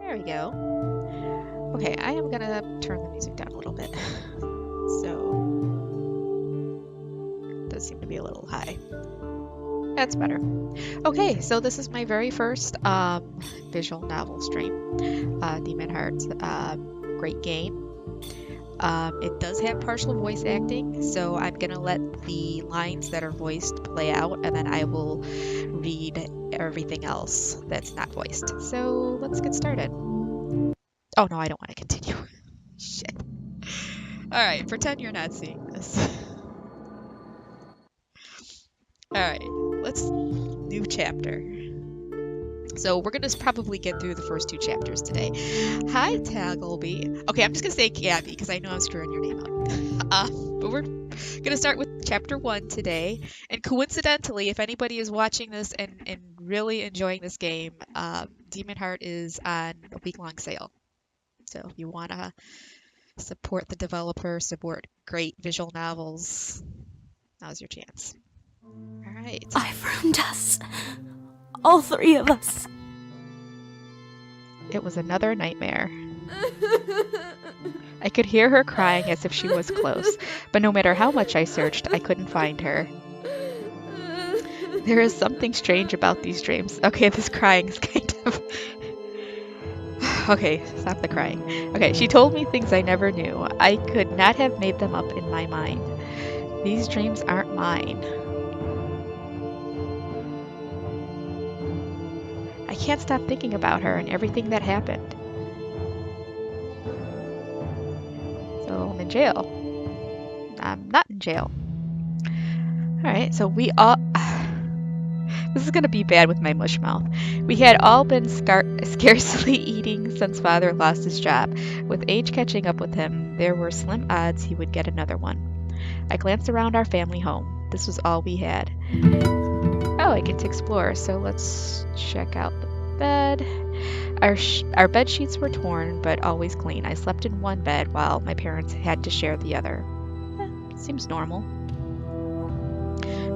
There we go. Okay, I am gonna turn the music down a little bit. So, it does seem to be a little high. That's better. Okay, so this is my very first visual novel stream. Demonheart, great game. It does have partial voice acting, so I'm gonna let the lines that are voiced play out, and then I will read everything else that's not voiced. So let's get started. Oh no, I don't want to continue. Shit. Alright, pretend you're not seeing this. Alright, new chapter. So we're gonna probably get through the first 2 chapters today. Hi, Taggleby. Okay, I'm just gonna say Gabby because I know I'm screwing your name up. But we're gonna start with chapter 1 today. And coincidentally, if anybody is watching this and really enjoying this game, Demonheart is on a week-long sale. So if you wanna support the developer, support great visual novels, now's your chance. All right. I've ruined us. All 3 of us. It was another nightmare. I could hear her crying as if she was close, but no matter how much I searched, I couldn't find her. There is something strange about these dreams. Okay, this crying is kind of... Okay, stop the crying. Okay, she told me things I never knew. I could not have made them up in my mind. These dreams aren't mine. I can't stop thinking about her and everything that happened. So I'm in jail. I'm not in jail. Alright, so we all... This is gonna be bad with my mush mouth. We had all been scarcely eating since Father lost his job. With age catching up with him, there were slim odds he would get another one. I glanced around our family home. This was all we had. Oh, I get to explore, so let's check out the bed. Our bed sheets were torn, but always clean. I slept in one bed while my parents had to share the other. Seems normal.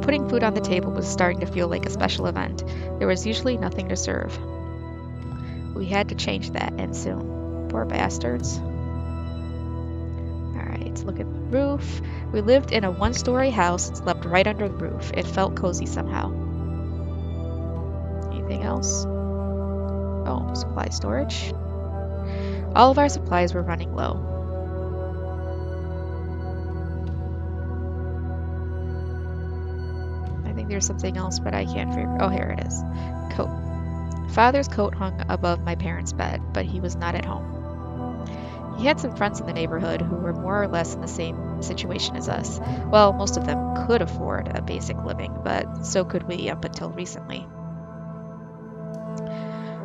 Putting food on the table was starting to feel like a special event. There was usually nothing to serve. We had to change that, and soon. Poor bastards. Alright, look at the roof. We lived in a 1-story house and slept right under the roof. It felt cozy somehow. Anything else? Oh, supply storage. All of our supplies were running low. I think there's something else, but I can't figure. Oh, here it is. Coat. Father's coat hung above my parents' bed, but he was not at home. He had some friends in the neighborhood who were more or less in the same situation as us. Well, most of them could afford a basic living, but so could we up until recently.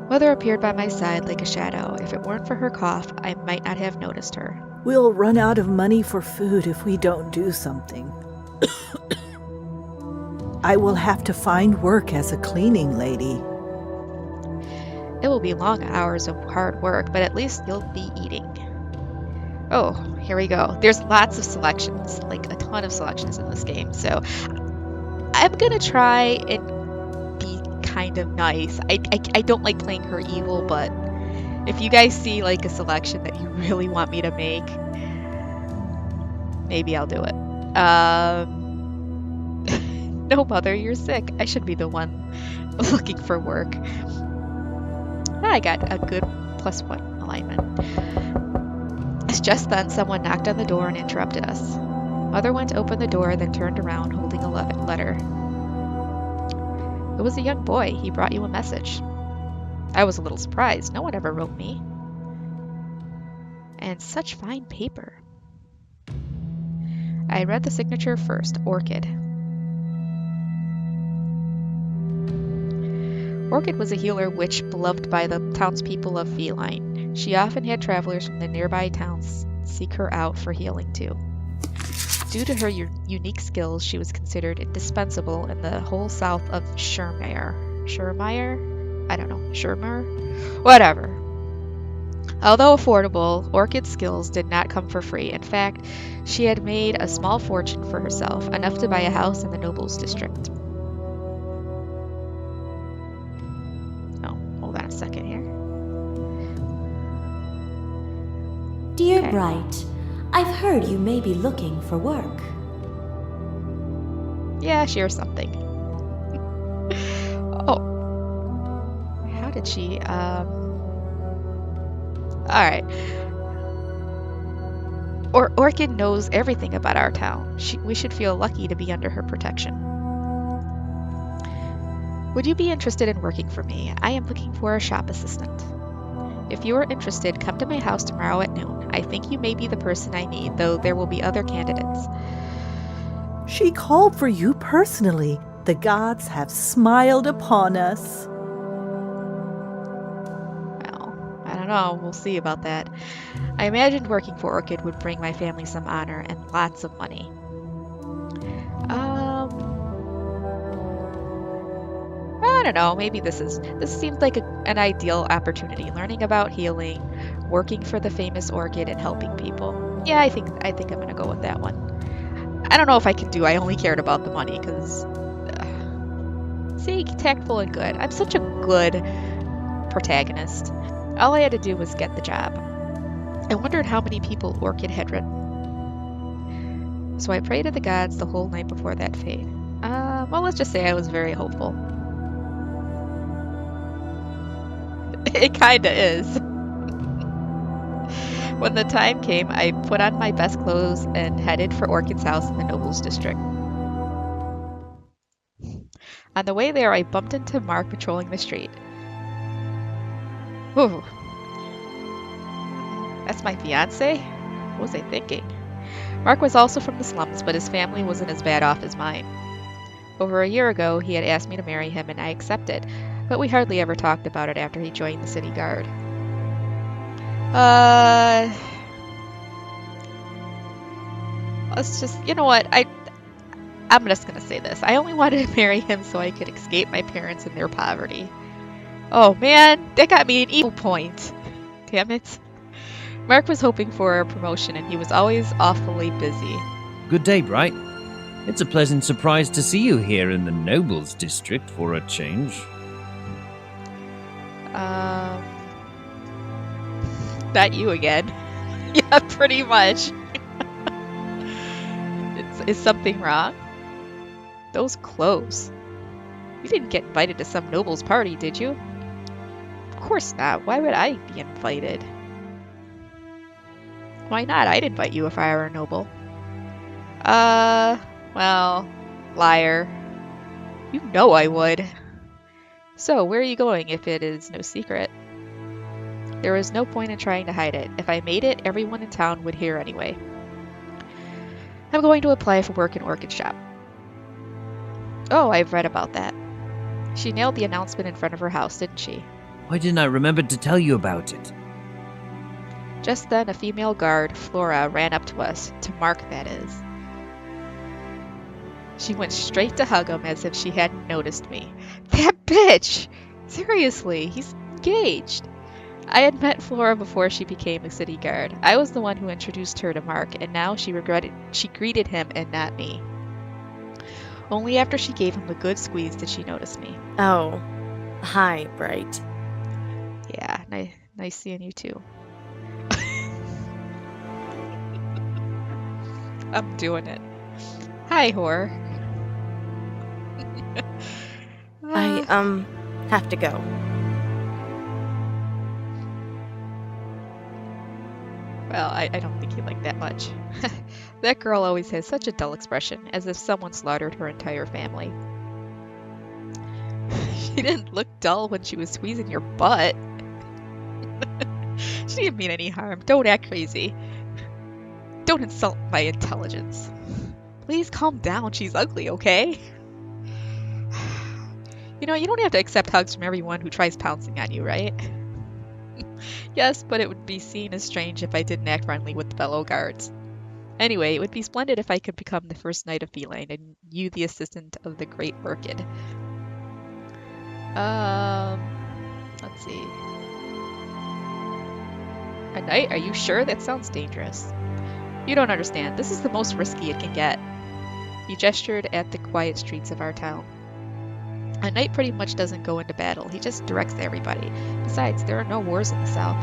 Mother appeared by my side like a shadow. If it weren't for her cough, I might not have noticed her. We'll run out of money for food if we don't do something. I will have to find work as a cleaning lady. It will be long hours of hard work, but at least you'll be eating. Oh, here we go. There's lots of selections, like a ton of selections in this game, so I'm gonna try and be kind of nice. I don't like playing her evil, but if you guys see like a selection that you really want me to make, maybe I'll do it. No, Mother, you're sick. I should be the one looking for work. I got a good +1 alignment. Just then, someone knocked on the door and interrupted us. Mother went to open the door, then turned around holding a letter. It was a young boy. He brought you a message. I was a little surprised. No one ever wrote me. And such fine paper. I read the signature first, Orchid. Orchid was a healer witch beloved by the townspeople of Feline. She often had travelers from the nearby towns seek her out for healing too. Due to her unique skills, she was considered indispensable in the whole south of Shermire. I don't know. Shermire? Whatever. Although affordable, Orchid's skills did not come for free. In fact, she had made a small fortune for herself, enough to buy a house in the nobles district. Oh, hold on a second here. Dear Okay. Bright, I've heard you may be looking for work. Yeah, share something. Oh. How did she, Alright. Orchid knows everything about our town. We should feel lucky to be under her protection. Would you be interested in working for me? I am looking for a shop assistant. If you are interested, come to my house tomorrow at noon. I think you may be the person I need, though there will be other candidates. She called for you personally. The gods have smiled upon us. Well, I don't know. We'll see about that. I imagined working for Orchid would bring my family some honor and lots of money. I don't know. Maybe this seems like an ideal opportunity. Learning about healing, working for the famous Orchid, and helping people. Yeah, I think I'm gonna go with that one. I don't know if I can do. I only cared about the money because, see, tactful and good. I'm such a good protagonist. All I had to do was get the job. I wondered how many people Orchid had written. So I prayed to the gods the whole night before that fate. Well, let's just say I was very hopeful. It kinda is. When the time came, I put on my best clothes and headed for Orchid's house in the Nobles District. On the way there, I bumped into Mark patrolling the street. Whew. That's my fiancé? What was I thinking? Mark was also from the slums, but his family wasn't as bad off as mine. Over a year ago, he had asked me to marry him, and I accepted, but we hardly ever talked about it after he joined the city guard. Let's just, you know what, I'm just gonna say this. I only wanted to marry him so I could escape my parents and their poverty. Oh man, that got me an equal point. Damn it. Mark was hoping for a promotion and he was always awfully busy. Good day, Bright. It's a pleasant surprise to see you here in the Nobles District for a change. Not you again. Yeah, pretty much. Is something wrong? Those clothes. You didn't get invited to some noble's party, did you? Of course not. Why would I be invited? Why not? I'd invite you if I were a noble. Well, liar. You know I would. So, where are you going if it is no secret? There was no point in trying to hide it. If I made it, everyone in town would hear anyway. I'm going to apply for work in Orchid Shop. Oh, I've read about that. She nailed the announcement in front of her house, didn't she? Why didn't I remember to tell you about it? Just then, a female guard, Flora, ran up to us. To Mark, that is. She went straight to hug him as if she hadn't noticed me. That bitch! Seriously, he's engaged. I had met Flora before she became a city guard. I was the one who introduced her to Mark, and now she greeted him and not me. Only after she gave him a good squeeze did she notice me. Oh, hi, Bright. Yeah, nice seeing you too. I'm doing it. Hi, whore. I, have to go. Well, I don't think you like that much. That girl always has such a dull expression, as if someone slaughtered her entire family. She didn't look dull when she was squeezing your butt. She didn't mean any harm. Don't act crazy. Don't insult my intelligence. Please calm down. She's ugly, okay? You know, you don't have to accept hugs from everyone who tries pouncing on you, right? Yes, but it would be seen as strange if I didn't act friendly with the fellow guards. Anyway, it would be splendid if I could become the first knight of Feline and you the assistant of the Great Orchid. Let's see. A knight? Are you sure? That sounds dangerous. You don't understand. This is the most risky it can get. He gestured at the quiet streets of our town. A knight pretty much doesn't go into battle. He just directs everybody. Besides, there are no wars in the south.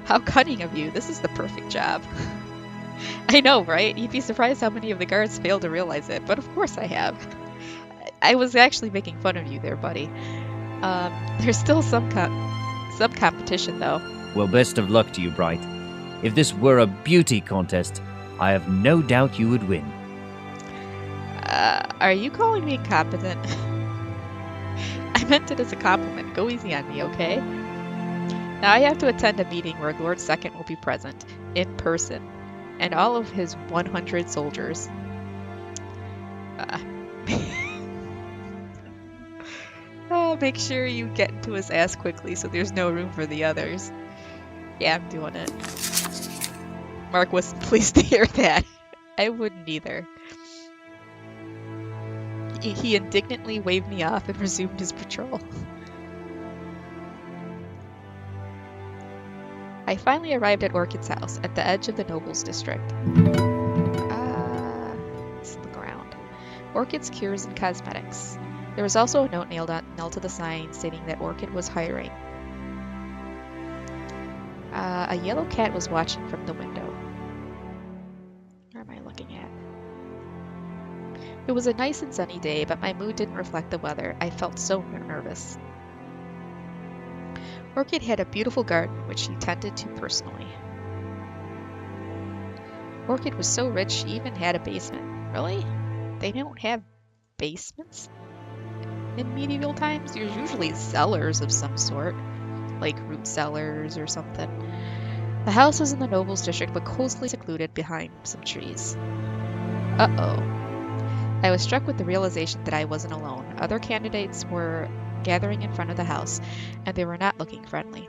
How cunning of you. This is the perfect job. I know, right? You'd be surprised how many of the guards fail to realize it, but of course I have. I was actually making fun of you there, buddy. There's still some competition, though. Well, best of luck to you, Bright. If this were a beauty contest, I have no doubt you would win. Are you calling me incompetent? I meant it as a compliment. Go easy on me, okay? Now I have to attend a meeting where Lord Second will be present, in person, and all of his 100 soldiers. Make sure you get into his ass quickly so there's no room for the others. Yeah, I'm doing it. Mark wasn't pleased to hear that. I wouldn't either. He indignantly waved me off and resumed his patrol. I finally arrived at Orchid's house, at the edge of the Nobles District. Let's look around. Orchid's Cures and Cosmetics. There was also a note nailed to the sign stating that Orchid was hiring. A yellow cat was watching from the window. Where am I looking at? It was a nice and sunny day, but my mood didn't reflect the weather. I felt so nervous. Orchid had a beautiful garden which she tended to personally. Orchid was so rich she even had a basement. Really? They don't have basements? In medieval times, there's usually cellars of some sort, like root cellars or something. The house was in the Nobles District, but closely secluded behind some trees. Uh-oh. I was struck with the realization that I wasn't alone. Other candidates were gathering in front of the house, and they were not looking friendly.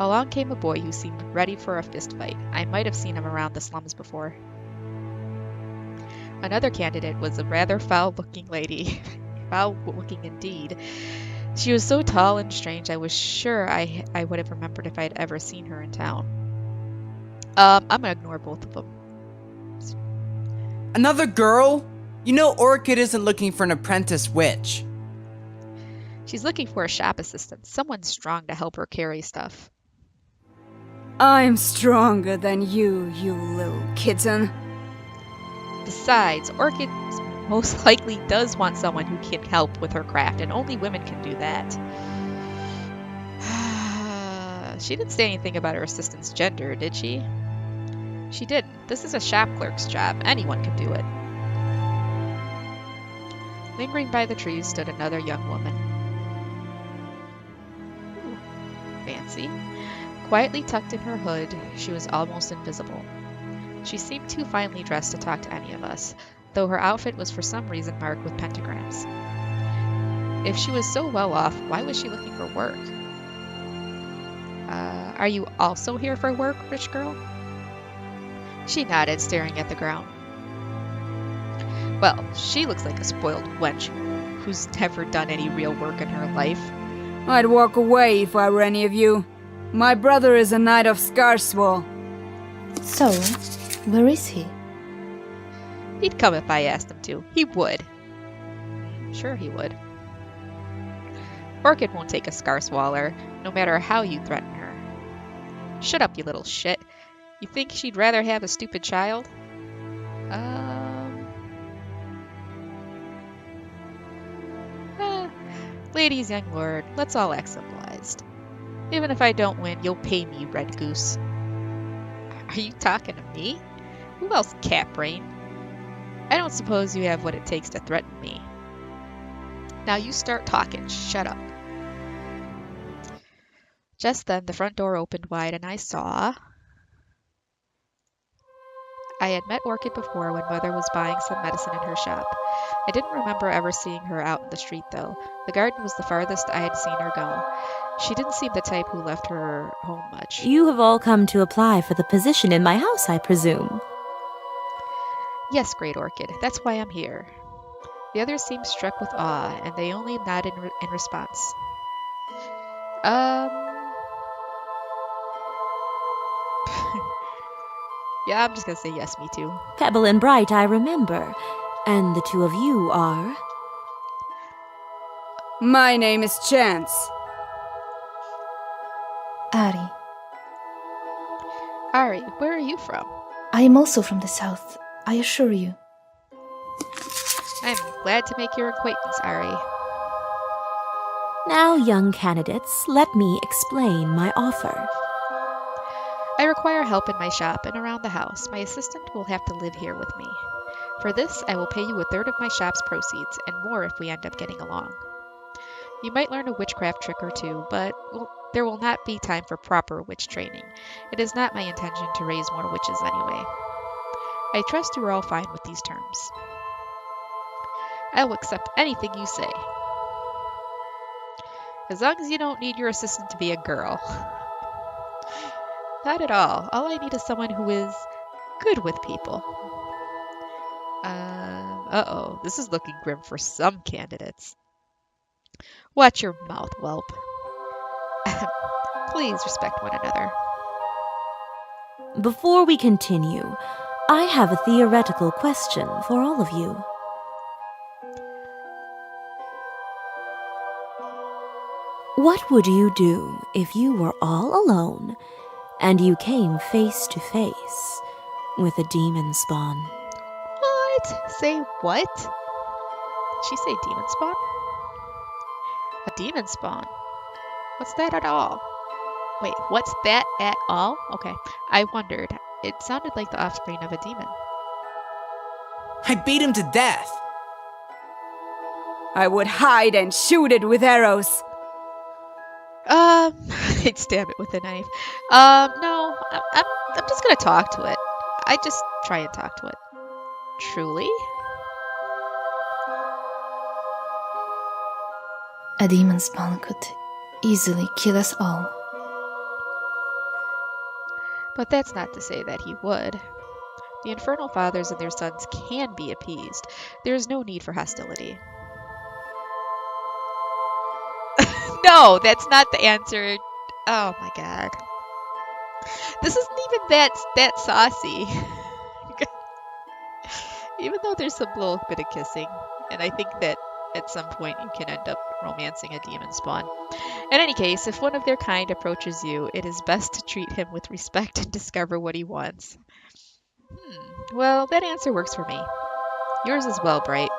Along came a boy who seemed ready for a fist fight. I might have seen him around the slums before. Another candidate was a rather foul-looking lady. Foul-looking indeed. She was so tall and strange, I was sure I would have remembered if I had ever seen her in town. I'm gonna ignore both of them. Another girl? You know Orchid isn't looking for an apprentice witch. She's looking for a shop assistant, someone strong to help her carry stuff. I'm stronger than you, you little kitten. Besides, Orchid most likely does want someone who can help with her craft, and only women can do that. She didn't say anything about her assistant's gender, did she? She didn't. This is a shop clerk's job. Anyone can do it. Lingering by the trees stood another young woman. Ooh, fancy. Quietly tucked in her hood, she was almost invisible. She seemed too finely dressed to talk to any of us, though her outfit was for some reason marked with pentagrams. If she was so well off, why was she looking for work? Are you also here for work, rich girl? She nodded, staring at the ground. Well, she looks like a spoiled wench who's never done any real work in her life. I'd walk away if I were any of you. My brother is a knight of Scarswell. So, where is he? He'd come if I asked him to. He would. Sure he would. Orchid won't take a Scarswaller, no matter how you threaten her. Shut up, you little shit. You think she'd rather have a stupid child? Ladies, young lord, let's all act civilized. Even if I don't win, you'll pay me, Red Goose. Are you talking to me? Who else, Catbrain? I don't suppose you have what it takes to threaten me. Now you start talking. Shut up. Just then, the front door opened wide, and I saw... I had met Orchid before when Mother was buying some medicine in her shop. I didn't remember ever seeing her out in the street, though. The garden was the farthest I had seen her go. She didn't seem the type who left her home much. You have all come to apply for the position in my house, I presume. Yes, Great Orchid. That's why I'm here. The others seemed struck with awe, and they only nodded in response. Yeah, I'm just gonna say yes, me too. Pebble and Bright, I remember. And the two of you are? My name is Chance. Ari. Ari, where are you from? I am also from the south, I assure you. I'm glad to make your acquaintance, Ari. Now, young candidates, let me explain my offer. I require help in my shop and around the house. My assistant will have to live here with me. For this, I will pay you a third of my shop's proceeds, and more if we end up getting along. You might learn a witchcraft trick or two, but there will not be time for proper witch training. It is not my intention to raise more witches anyway. I trust you are all fine with these terms. I will accept anything you say. As long as you don't need your assistant to be a girl. Not at all. All I need is someone who is good with people. Uh-oh. This is looking grim for some candidates. Watch your mouth, whelp. Please respect one another. Before we continue, I have a theoretical question for all of you. What would you do if you were all alone and you came face to face with a demon spawn? What? Say what? Did she say demon spawn? A demon spawn? What's that at all? Wait, what's that at all? Okay, I wondered. It sounded like the offspring of a demon. I beat him to death. I would hide and shoot it with arrows. I'd stab it with a knife. No, I'm just gonna talk to it. I just try and talk to it. Truly? A demon spawn could easily kill us all. But that's not to say that he would. The Infernal Fathers and their sons can be appeased. There is no need for hostility. No, that's not the answer. Oh my god. This isn't even that saucy. Even though there's some little bit of kissing. And I think that at some point you can end up romancing a demon spawn. In any case, if one of their kind approaches you, it is best to treat him with respect and discover what he wants. Well, that answer works for me. Yours as well, Bright.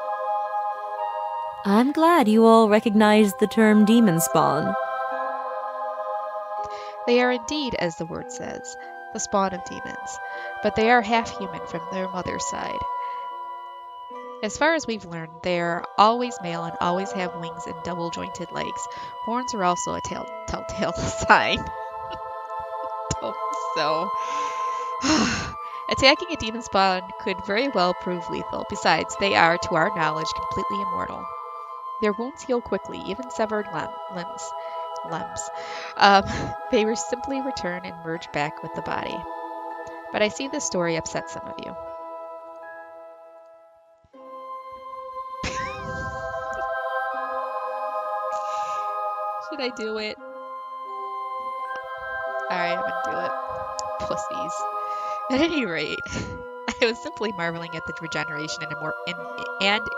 I'm glad you all recognize the term demon spawn. They are indeed, as the word says, the spawn of demons, but they are half human from their mother's side. As far as we've learned, they are always male and always have wings and double-jointed legs. Horns are also a telltale sign. So, attacking a demon spawn could very well prove lethal. Besides, they are, to our knowledge, completely immortal. Their wounds heal quickly, even severed limbs. They will simply return and merge back with the body. But I see this story upset some of you. Should I do it? Alright, I'm gonna do it. Pussies. At any rate, I was simply marveling at the regeneration and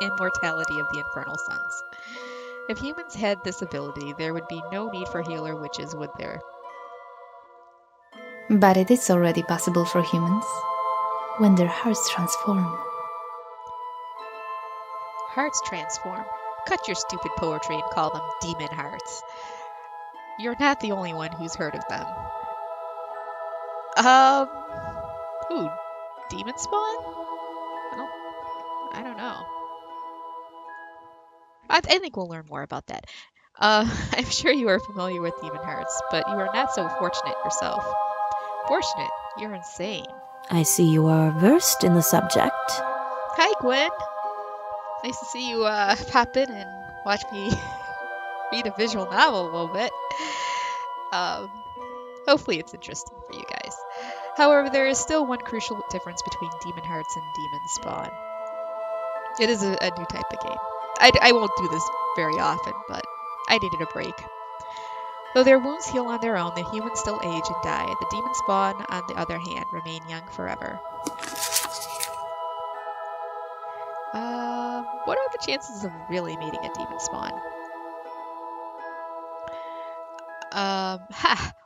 immortality of the Infernal Sons. If humans had this ability, there would be no need for healer witches, would there? But it is already possible for humans, when their hearts transform. Hearts transform? Cut your stupid poetry and call them demon hearts. You're not the only one who's heard of them. Who? Demon spawn? I don't know. I think we'll learn more about that. I'm sure you are familiar with demon hearts, but you are not so fortunate yourself. Fortunate? You're insane. I see you are versed in the subject. Hi, Gwen. Nice to see you pop in and watch me read a visual novel a little bit. Hopefully it's interesting for you guys. However, there is still one crucial difference between demon hearts and demon spawn. It is a new type of game. I won't do this very often, but I needed a break. Though their wounds heal on their own, the humans still age and die. The demon spawn, on the other hand, remain young forever. What are the chances of really meeting a demon spawn?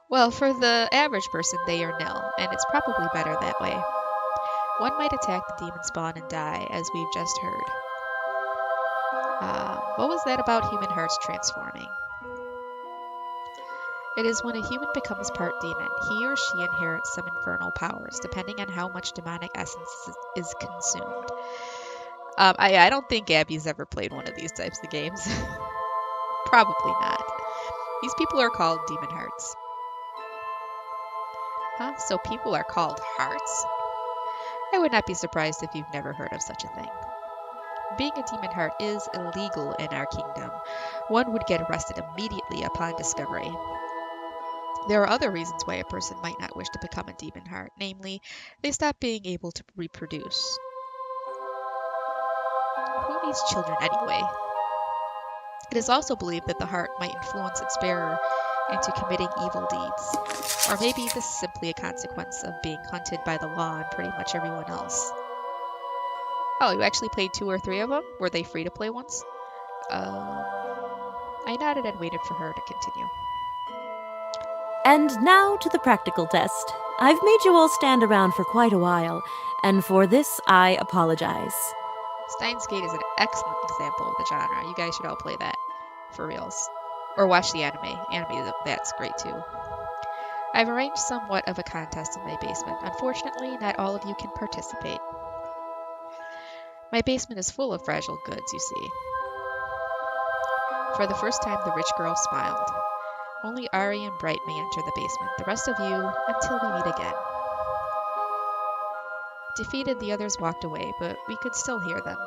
Well, for the average person, they are nil, and it's probably better that way. One might attack the demon spawn and die, as we've just heard. What was that about human hearts transforming? It is when a human becomes part demon, he or she inherits some infernal powers, depending on how much demonic essence is consumed. I don't think Abby's ever played one of these types of games. Probably not. These people are called Demonhearts. Huh? So people are called hearts? I would not be surprised if you've never heard of such a thing. Being a Demonheart is illegal in our kingdom. One would get arrested immediately upon discovery. There are other reasons why a person might not wish to become a Demonheart, namely, they stop being able to reproduce. Who needs children anyway? It is also believed that the heart might influence its bearer into committing evil deeds. Or maybe this is simply a consequence of being hunted by the law and pretty much everyone else. Oh, you actually played 2 or 3 of them? Were they free to play once? I nodded and waited for her to continue. And now to the practical test. I've made you all stand around for quite a while, and for this I apologize. Steins Gate is an excellent example of the genre. You guys should all play that, for reals. Or watch the anime. That's great too. I've arranged somewhat of a contest in my basement. Unfortunately, not all of you can participate. My basement is full of fragile goods, you see. For the first time, the rich girl smiled. Only Ari and Bright may enter the basement. The rest of you, until we meet again. Defeated, the others walked away, but we could still hear them.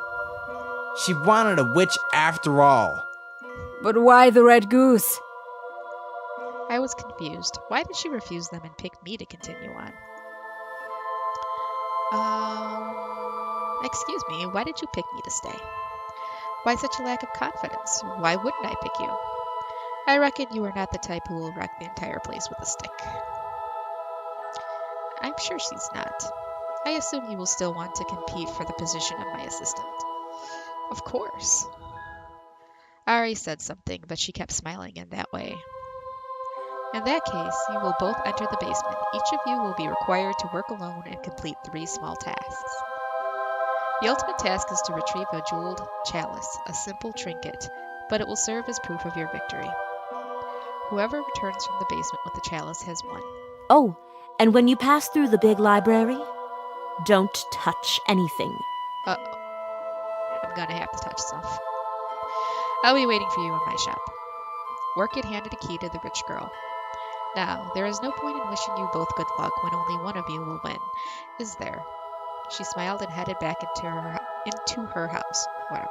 She wanted a witch after all. But why the red goose? I was confused. Why did she refuse them and pick me to continue on? Excuse me, why did you pick me to stay? Why such a lack of confidence? Why wouldn't I pick you? I reckon you are not the type who will wreck the entire place with a stick. I'm sure she's not. I assume you will still want to compete for the position of my assistant. Of course. Ari said something, but she kept smiling in that way. In that case, you will both enter the basement. Each of you will be required to work alone and complete 3 small tasks. The ultimate task is to retrieve a jeweled chalice, a simple trinket, but it will serve as proof of your victory. Whoever returns from the basement with the chalice has won. Oh, and when you pass through the big library, don't touch anything. Uh-oh. I'm gonna have to touch stuff. I'll be waiting for you in my shop. Orchid handed a key to the rich girl. Now, there is no point in wishing you both good luck when only one of you will win, is there? She smiled and headed back into her house. Whatever.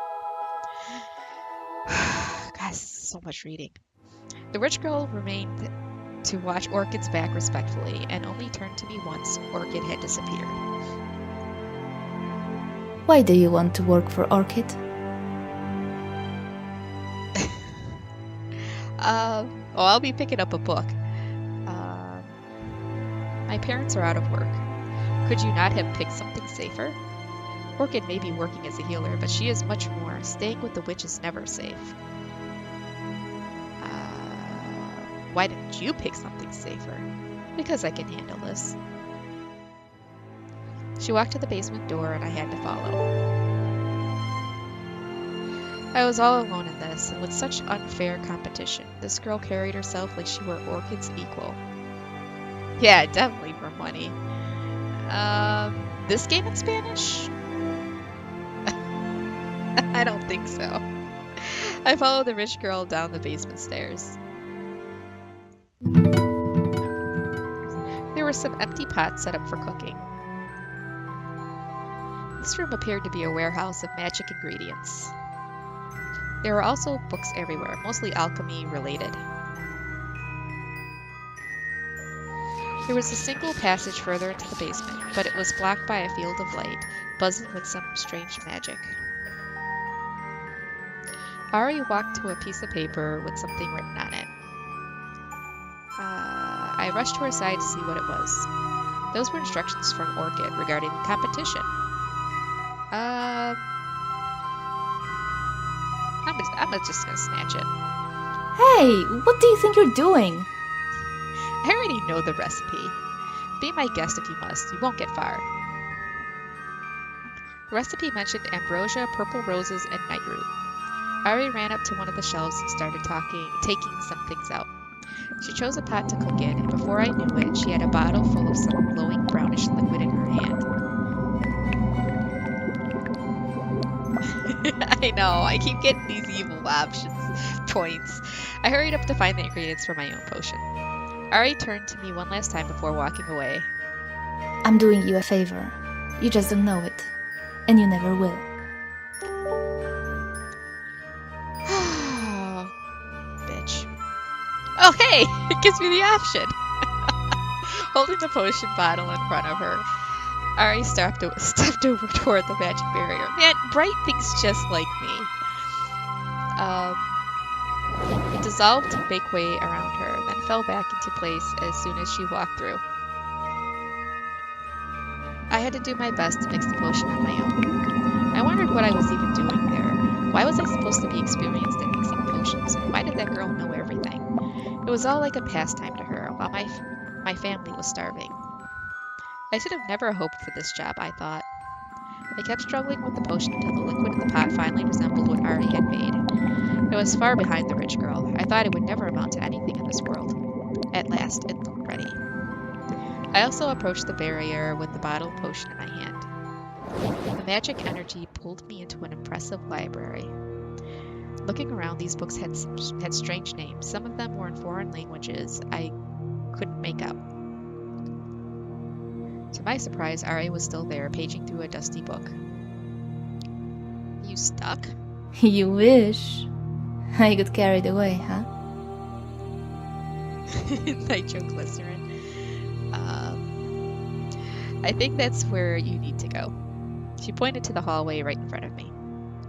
God, so much reading. The rich girl remained to watch Orchid's back respectfully, and only turned to me once Orchid had disappeared. Why do you want to work for Orchid? I'll be picking up a book. My parents are out of work. Could you not have picked something safer? Orchid may be working as a healer, but she is much more. Staying with the witch is never safe. Why didn't you pick something safer? Because I can handle this. She walked to the basement door and I had to follow. I was all alone in this, and with such unfair competition, this girl carried herself like she were Orchid's equal. Yeah, definitely for money. This game in Spanish? I don't think so. I followed the rich girl down the basement stairs. There were some empty pots set up for cooking. This room appeared to be a warehouse of magic ingredients. There were also books everywhere, mostly alchemy related. There was a single passage further into the basement, but it was blocked by a field of light, buzzing with some strange magic. Ari walked to a piece of paper with something written on it. I rushed to her side to see what it was. Those were instructions from Orchid regarding the competition. I'm just gonna snatch it. Hey, what do you think you're doing? I already know the recipe. Be my guest if you must. You won't get far. The recipe mentioned ambrosia, purple roses, and nightroot. Ari ran up to one of the shelves and started taking some things out. She chose a pot to cook in, and before I knew it, she had a bottle full of some glowing brownish liquid in her hand. I know, I keep getting these evil options points. I hurried up to find the ingredients for my own potion. Ari turned to me one last time before walking away. I'm doing you a favor. You just don't know it. And you never will. Bitch. Oh, hey! It gives me the option! Holding the potion bottle in front of her, Ari stepped over toward the magic barrier. Man, Bright thinks just like me. It dissolved to make way around her, then fell back into place as soon as she walked through. I had to do my best to mix the potion on my own. I wondered what I was even doing there. Why was I supposed to be experienced at mixing potions? And why did that girl know everything? It was all like a pastime to her, while my family was starving. I should have never hoped for this job, I thought. I kept struggling with the potion until the liquid in the pot finally resembled what Ari had made. It was far behind the rich girl. I thought it would never amount to anything in this world. At last, it looked ready. I also approached the barrier with the bottled potion in my hand. The magic energy pulled me into an impressive library. Looking around, these books had strange names. Some of them were in foreign languages I couldn't make out. To my surprise, Ari was still there, paging through a dusty book. You stuck? You wish. I got carried away, huh? Nitroglycerin. I think that's where you need to go. She pointed to the hallway right in front of me.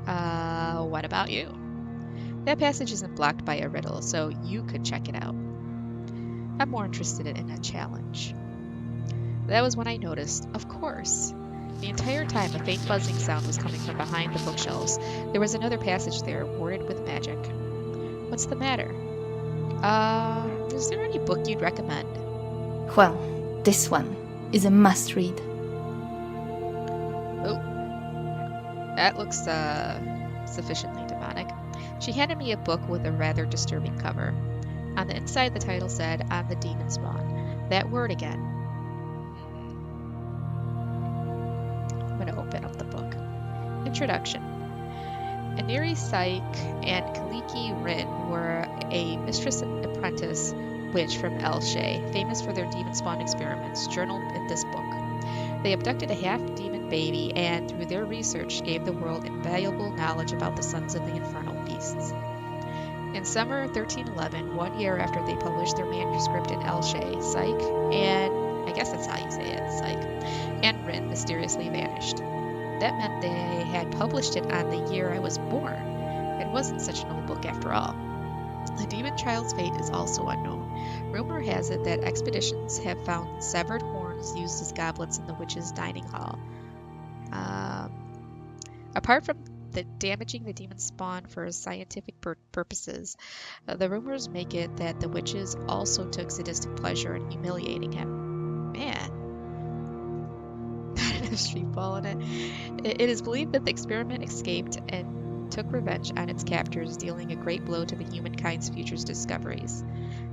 What about you? That passage isn't blocked by a riddle, so you could check it out. I'm more interested in a challenge. That was when I noticed, of course. The entire time, a faint buzzing sound was coming from behind the bookshelves. There was another passage there, worded with magic. What's the matter? Is there any book you'd recommend? Well, this one is a must-read. Oh. That looks, sufficiently demonic. She handed me a book with a rather disturbing cover. On the inside, the title said, "On the Demon Spawn." That word again. I'm going to open up the book. Introduction. Aniri Syke and Kaliki Rin were a mistress-apprentice witch from El Shay, famous for their demon spawn experiments, journaled in this book. They abducted a half-demon baby and, through their research, gave the world invaluable knowledge about the sons of the infernal beasts. In summer 1311, 1 year after they published their manuscript in El Shay, Syke and, I guess that's how you say it, Syke, and Rin mysteriously vanished. That meant they had published it on the year I was born. It wasn't such an old book after all. The demon child's fate is also unknown. Rumor has it that expeditions have found severed horns used as goblets in the witch's dining hall. Apart from damaging the demon spawn for scientific purposes, the rumors make it that the witches also took sadistic pleasure in humiliating him. Man. Not enough street ball in it. It is believed that the experiment escaped and took revenge on its captors, dealing a great blow to the humankind's future discoveries.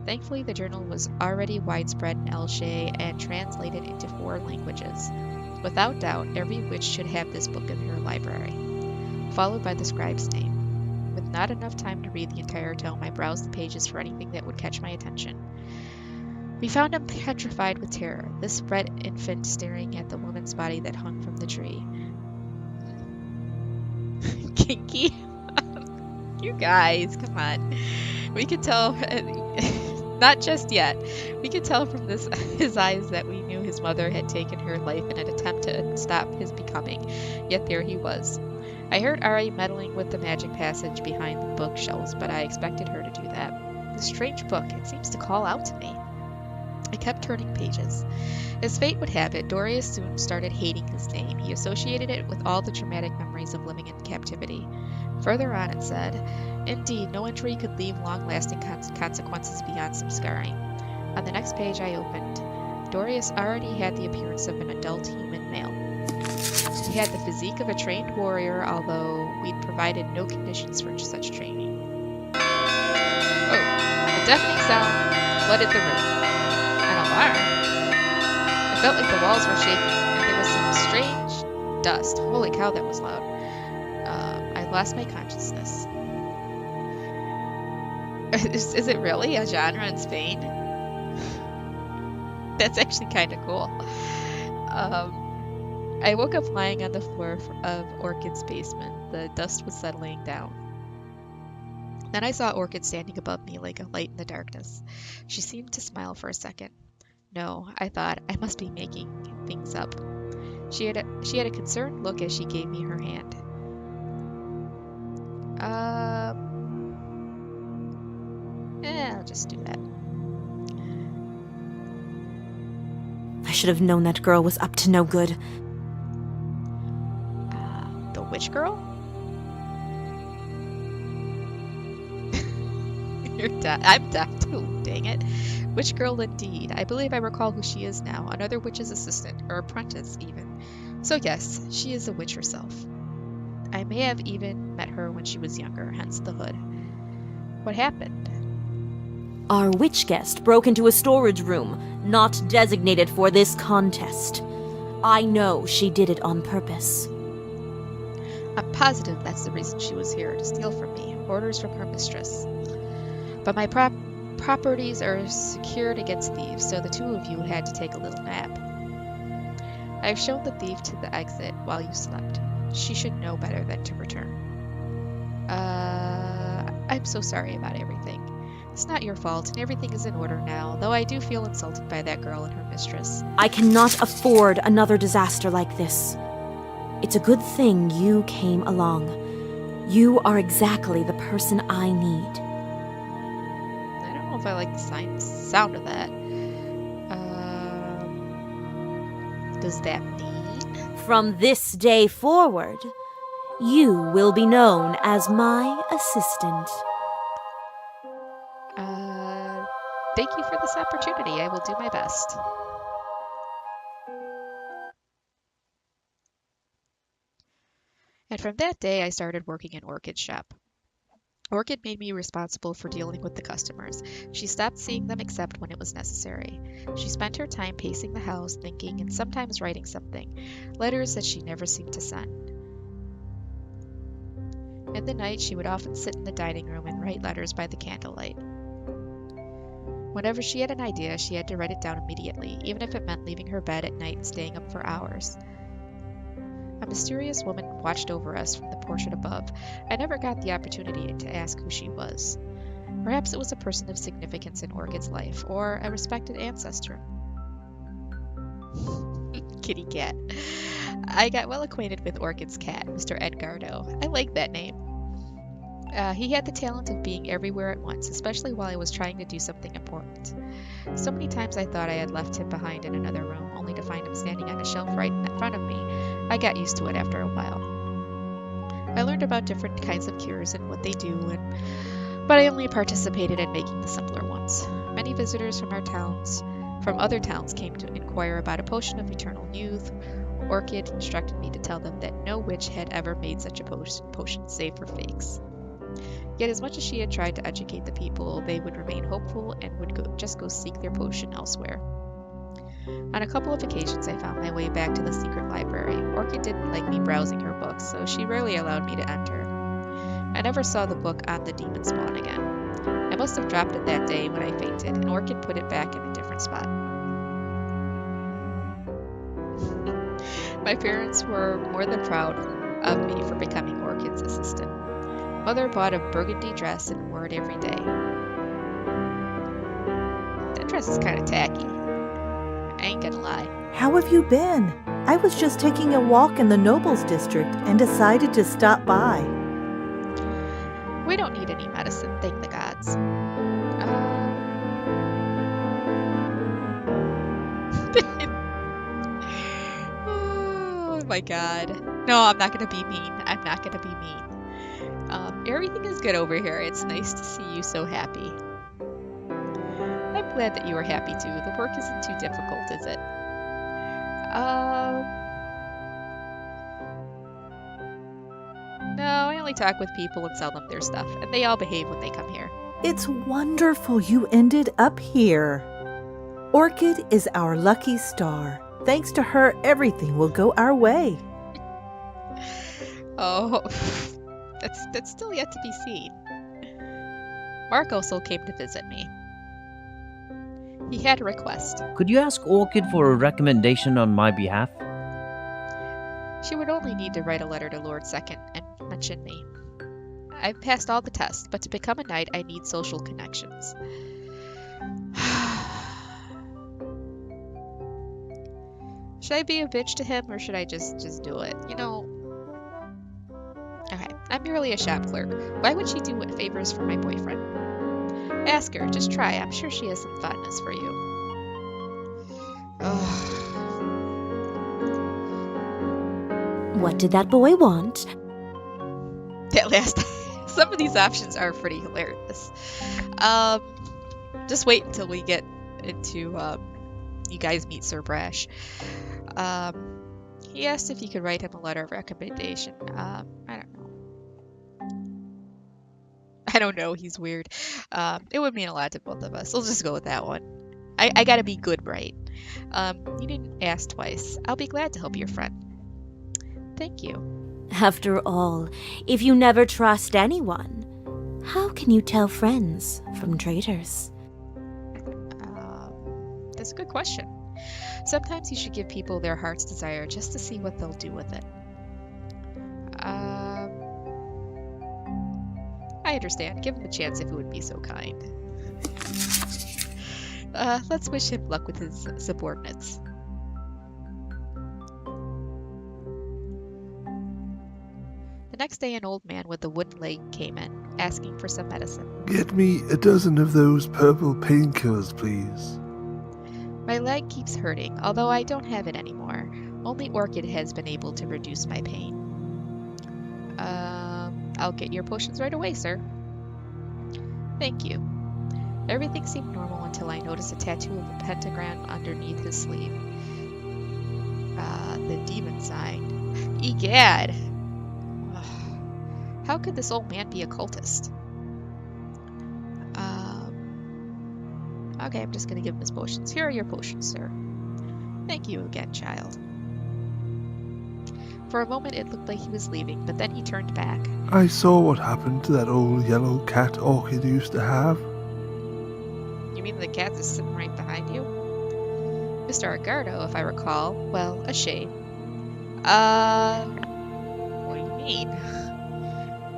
Thankfully, the journal was already widespread in El Shay and translated into 4 languages. Without doubt, every witch should have this book in her library. Followed by the scribe's name. With not enough time to read the entire tome, I browsed the pages for anything that would catch my attention. We found him petrified with terror, this red infant staring at the woman's body that hung from the tree. Kinky? You guys, come on. We could tell, not just yet, we could tell from his eyes that we knew his mother had taken her life in an attempt to stop his becoming, yet there he was. I heard Ari meddling with the magic passage behind the bookshelves, but I expected her to do that. This strange book, it seems to call out to me. I kept turning pages. As fate would have it, Dorius soon started hating his name. He associated it with all the traumatic memories of living in captivity. Further on it said, "Indeed, no injury could leave long-lasting consequences beyond some scarring. On the next page I opened, Dorius already had the appearance of an adult human male. He had the physique of a trained warrior, although we'd provided no conditions for such training. Oh, a deafening sound flooded the room. An alarm? I felt like the walls were shaking, and there was some strange dust. Holy cow, that was loud. I lost my consciousness. Is it really a genre in Spain? That's actually kind of cool. I woke up lying on the floor of Orchid's basement. The dust was settling down. Then I saw Orchid standing above me like a light in the darkness. She seemed to smile for a second. No, I thought, I must be making things up. She had a concerned look as she gave me her hand. I'll just do that. I should have known that girl was up to no good. The witch girl? You're deaf. I'm deaf too, dang it. Witch girl indeed. I believe I recall who she is now. Another witch's assistant, or apprentice even. So yes, she is a witch herself. I may have even met her when she was younger, hence the hood. What happened? Our witch guest broke into a storage room, not designated for this contest. I know she did it on purpose. I'm positive that's the reason she was here, to steal from me. Orders from her mistress. But my properties are secured against thieves, so the two of you had to take a little nap. I've shown the thief to the exit while you slept. She should know better than to return. I'm so sorry about everything. It's not your fault, and everything is in order now, though I do feel insulted by that girl and her mistress. I cannot afford another disaster like this. It's a good thing you came along. You are exactly the person I need. I don't know if I like the sound of that. Does that mean? From this day forward, you will be known as my assistant. Thank you for this opportunity. I will do my best. And from that day, I started working in Orchid's shop. Orchid made me responsible for dealing with the customers. She stopped seeing them except when it was necessary. She spent her time pacing the house, thinking, and sometimes writing something, letters that she never seemed to send. In the night, she would often sit in the dining room and write letters by the candlelight. Whenever she had an idea, she had to write it down immediately, even if it meant leaving her bed at night and staying up for hours. A mysterious woman watched over us from the portrait above. I never got the opportunity to ask who she was. Perhaps it was a person of significance in Orchid's life, or a respected ancestor. Kitty cat. I got well acquainted with Orchid's cat, Mr. Edgardo. I like that name. He had the talent of being everywhere at once, especially while I was trying to do something important. So many times I thought I had left him behind in another room, only to find him standing on a shelf right in front of me. I got used to it after a while. I learned about different kinds of cures and what they do, but I only participated in making the simpler ones. Many visitors from other towns came to inquire about a potion of eternal youth. Orchid instructed me to tell them that no witch had ever made such a potion save for fakes. Yet as much as she had tried to educate the people, they would remain hopeful and would just go seek their potion elsewhere. On a couple of occasions, I found my way back to the secret library. Orchid didn't like me browsing her books, so she rarely allowed me to enter. I never saw the book on the demon spawn again. I must have dropped it that day when I fainted, and Orchid put it back in a different spot. My parents were more than proud of me for becoming Orchid's assistant. Mother bought a burgundy dress and wore it every day. That dress is kind of tacky. I ain't gonna lie. How have you been? I was just taking a walk in the Nobles District and decided to stop by. We don't need any medicine, thank the gods. Oh my god. No, I'm not gonna be mean. I'm not gonna be mean. Everything is good over here. It's nice to see you so happy. I'm glad that you are happy too. The work isn't too difficult, is it? No, I only talk with people and sell them their stuff, and they all behave when they come here. It's wonderful you ended up here. Orchid is our lucky star. Thanks to her, everything will go our way. Oh, that's still yet to be seen. Mark also came to visit me. He had a request. Could you ask Orchid for a recommendation on my behalf? She would only need to write a letter to Lord Second and mention me. I've passed all the tests, but to become a knight, I need social connections. Should I be a bitch to him, or should I just do it? You know... Okay, I'm merely a shop clerk. Why would she do what favors for my boyfriend? Ask her, just try. I'm sure she has some fondness for you. What did that boy want? That last... Some of these options are pretty hilarious. Just wait until we get into... you guys meet Sir Brash. He asked if you could write him a letter of recommendation. I don't know. I don't know, he's weird. It would mean a lot to both of us. We'll just go with that one. I gotta be good, right? You didn't ask twice. I'll be glad to help your friend. Thank you. After all, if you never trust anyone, how can you tell friends from traitors? That's a good question. Sometimes you should give people their heart's desire just to see what they'll do with it. I understand. Give him a chance if he would be so kind. Let's wish him luck with his subordinates. The next day, an old man with a wooden leg came in, asking for some medicine. Get me a dozen of those purple painkillers, please. My leg keeps hurting, although I don't have it anymore. Only Orchid has been able to reduce my pain. I'll get your potions right away, sir. Thank you. Everything seemed normal until I noticed a tattoo of a pentagram underneath his sleeve. The demon sign. Egad! How could this old man be a cultist? Okay, I'm just gonna give him his potions. Here are your potions, sir. Thank you again, child. For a moment it looked like he was leaving, but then he turned back. I saw what happened to that old yellow cat Orchid used to have. You mean the cat is sitting right behind you? Mr. Agardo, if I recall. Well, a shame. What do you mean?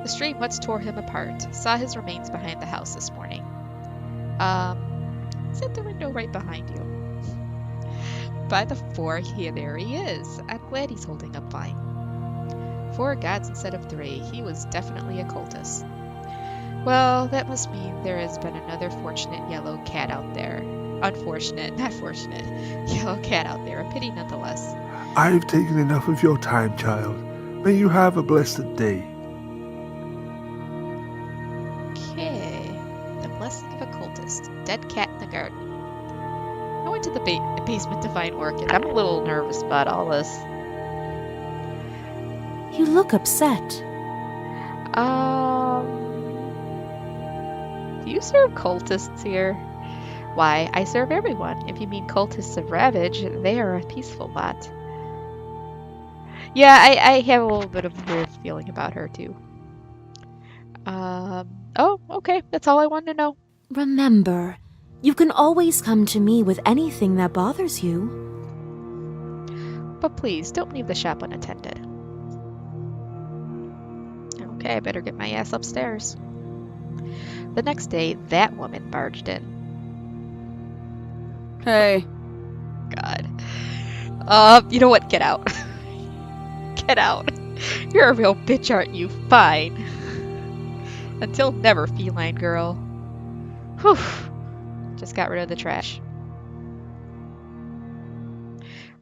The stray mutts tore him apart. Saw his remains behind the house this morning. It's at the window right behind you. By the four, there he is. I'm glad he's holding up fine. 4 gods instead of 3. He was definitely a cultist. Well, that must mean there has been another fortunate yellow cat out there. Unfortunate, not fortunate. Yellow cat out there. A pity nonetheless. I've taken enough of your time, child. May you have a blessed day. Okay. The blessing of a cultist. Dead cat in the garden. I went to the basement to find Orchid. I'm a little nervous about all this. You look upset. Do you serve cultists here? Why, I serve everyone. If you mean cultists of Ravage, they are a peaceful lot. Yeah, I have a little bit of a weird feeling about her, too. Oh, okay. That's all I wanted to know. Remember, you can always come to me with anything that bothers you. But please, don't leave the shop unattended. Okay, I better get my ass upstairs. The next day, that woman barged in. Hey. God. You know what? Get out. Get out. You're a real bitch, aren't you? Fine. Until never, feline girl. Whew. Just got rid of the trash.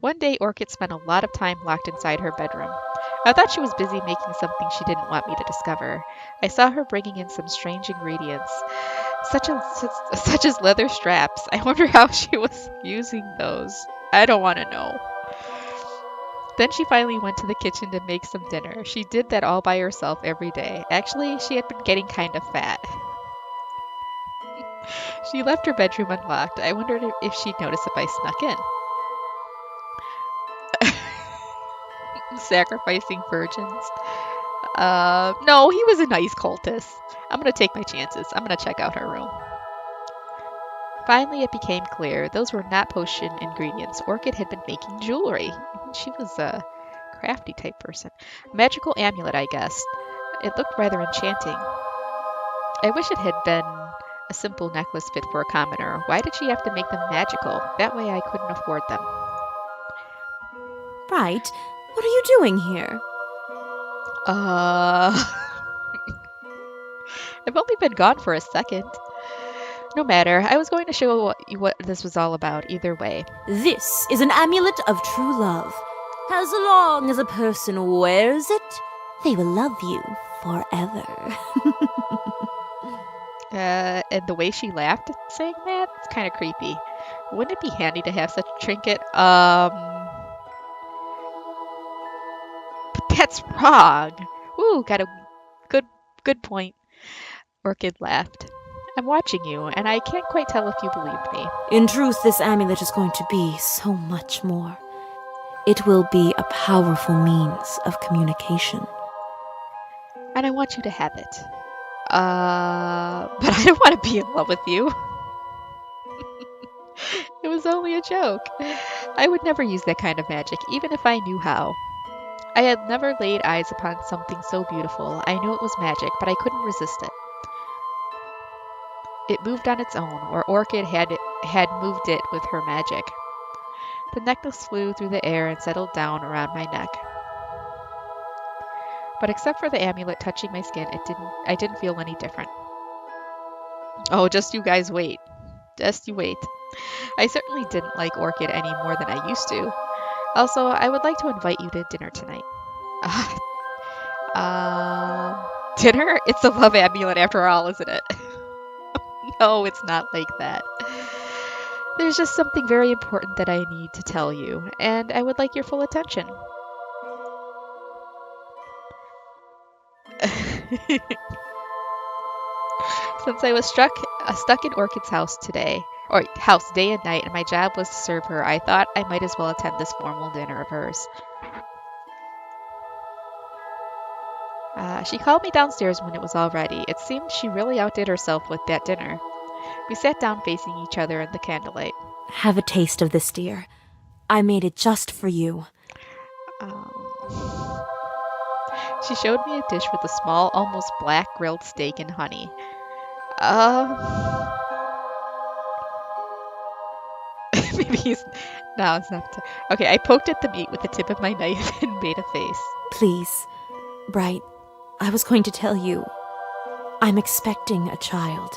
One day, Orchid spent a lot of time locked inside her bedroom. I thought she was busy making something she didn't want me to discover. I saw her bringing in some strange ingredients, such as leather straps. I wonder how she was using those. I don't want to know. Then she finally went to the kitchen to make some dinner. She did that all by herself every day. Actually, she had been getting kind of fat. She left her bedroom unlocked. I wondered if she'd notice if I snuck in. Sacrificing virgins. No, he was a nice cultist. I'm gonna take my chances. I'm gonna check out her room. Finally, it became clear those were not potion ingredients. Orchid had been making jewelry. She was a crafty type person. Magical amulet, I guessed. It looked rather enchanting. I wish it had been a simple necklace fit for a commoner. Why did she have to make them magical? That way I couldn't afford them. Bright, what are you doing here? I've only been gone for a second. No matter, I was going to show what this was all about either way. This is an amulet of true love. As long as a person wears it, they will love you forever. And the way she laughed saying that, it's kind of creepy. Wouldn't it be handy to have such a trinket? But that's wrong. Ooh, got a good point. Orchid laughed. I'm watching you, and I can't quite tell if you believed me. In truth, this amulet is going to be so much more. It will be a powerful means of communication. And I want you to have it. But I don't want to be in love with you. It was only a joke. I would never use that kind of magic, even if I knew how. I had never laid eyes upon something so beautiful. I knew it was magic, but I couldn't resist it. It moved on its own, or Orchid had moved it with her magic. The necklace flew through the air and settled down around my neck. But except for the amulet touching my skin, I didn't feel any different. Oh, just you guys wait. Just you wait. I certainly didn't like Orchid any more than I used to. Also, I would like to invite you to dinner tonight. Dinner? It's a love amulet after all, isn't it? No, it's not like that. There's just something very important that I need to tell you, and I would like your full attention. Since I was stuck in Orchid's house day and night, and my job was to serve her, I thought I might as well attend this formal dinner of hers. She called me downstairs when it was all ready. It seemed she really outdid herself with that dinner. We sat down facing each other in the candlelight. Have a taste of this, dear. I made it just for you. She showed me a dish with a small, almost black grilled steak and honey. Maybe he's... No, it's not... Okay, I poked at the meat with the tip of my knife and made a face. Please, Bright, I was going to tell you, I'm expecting a child,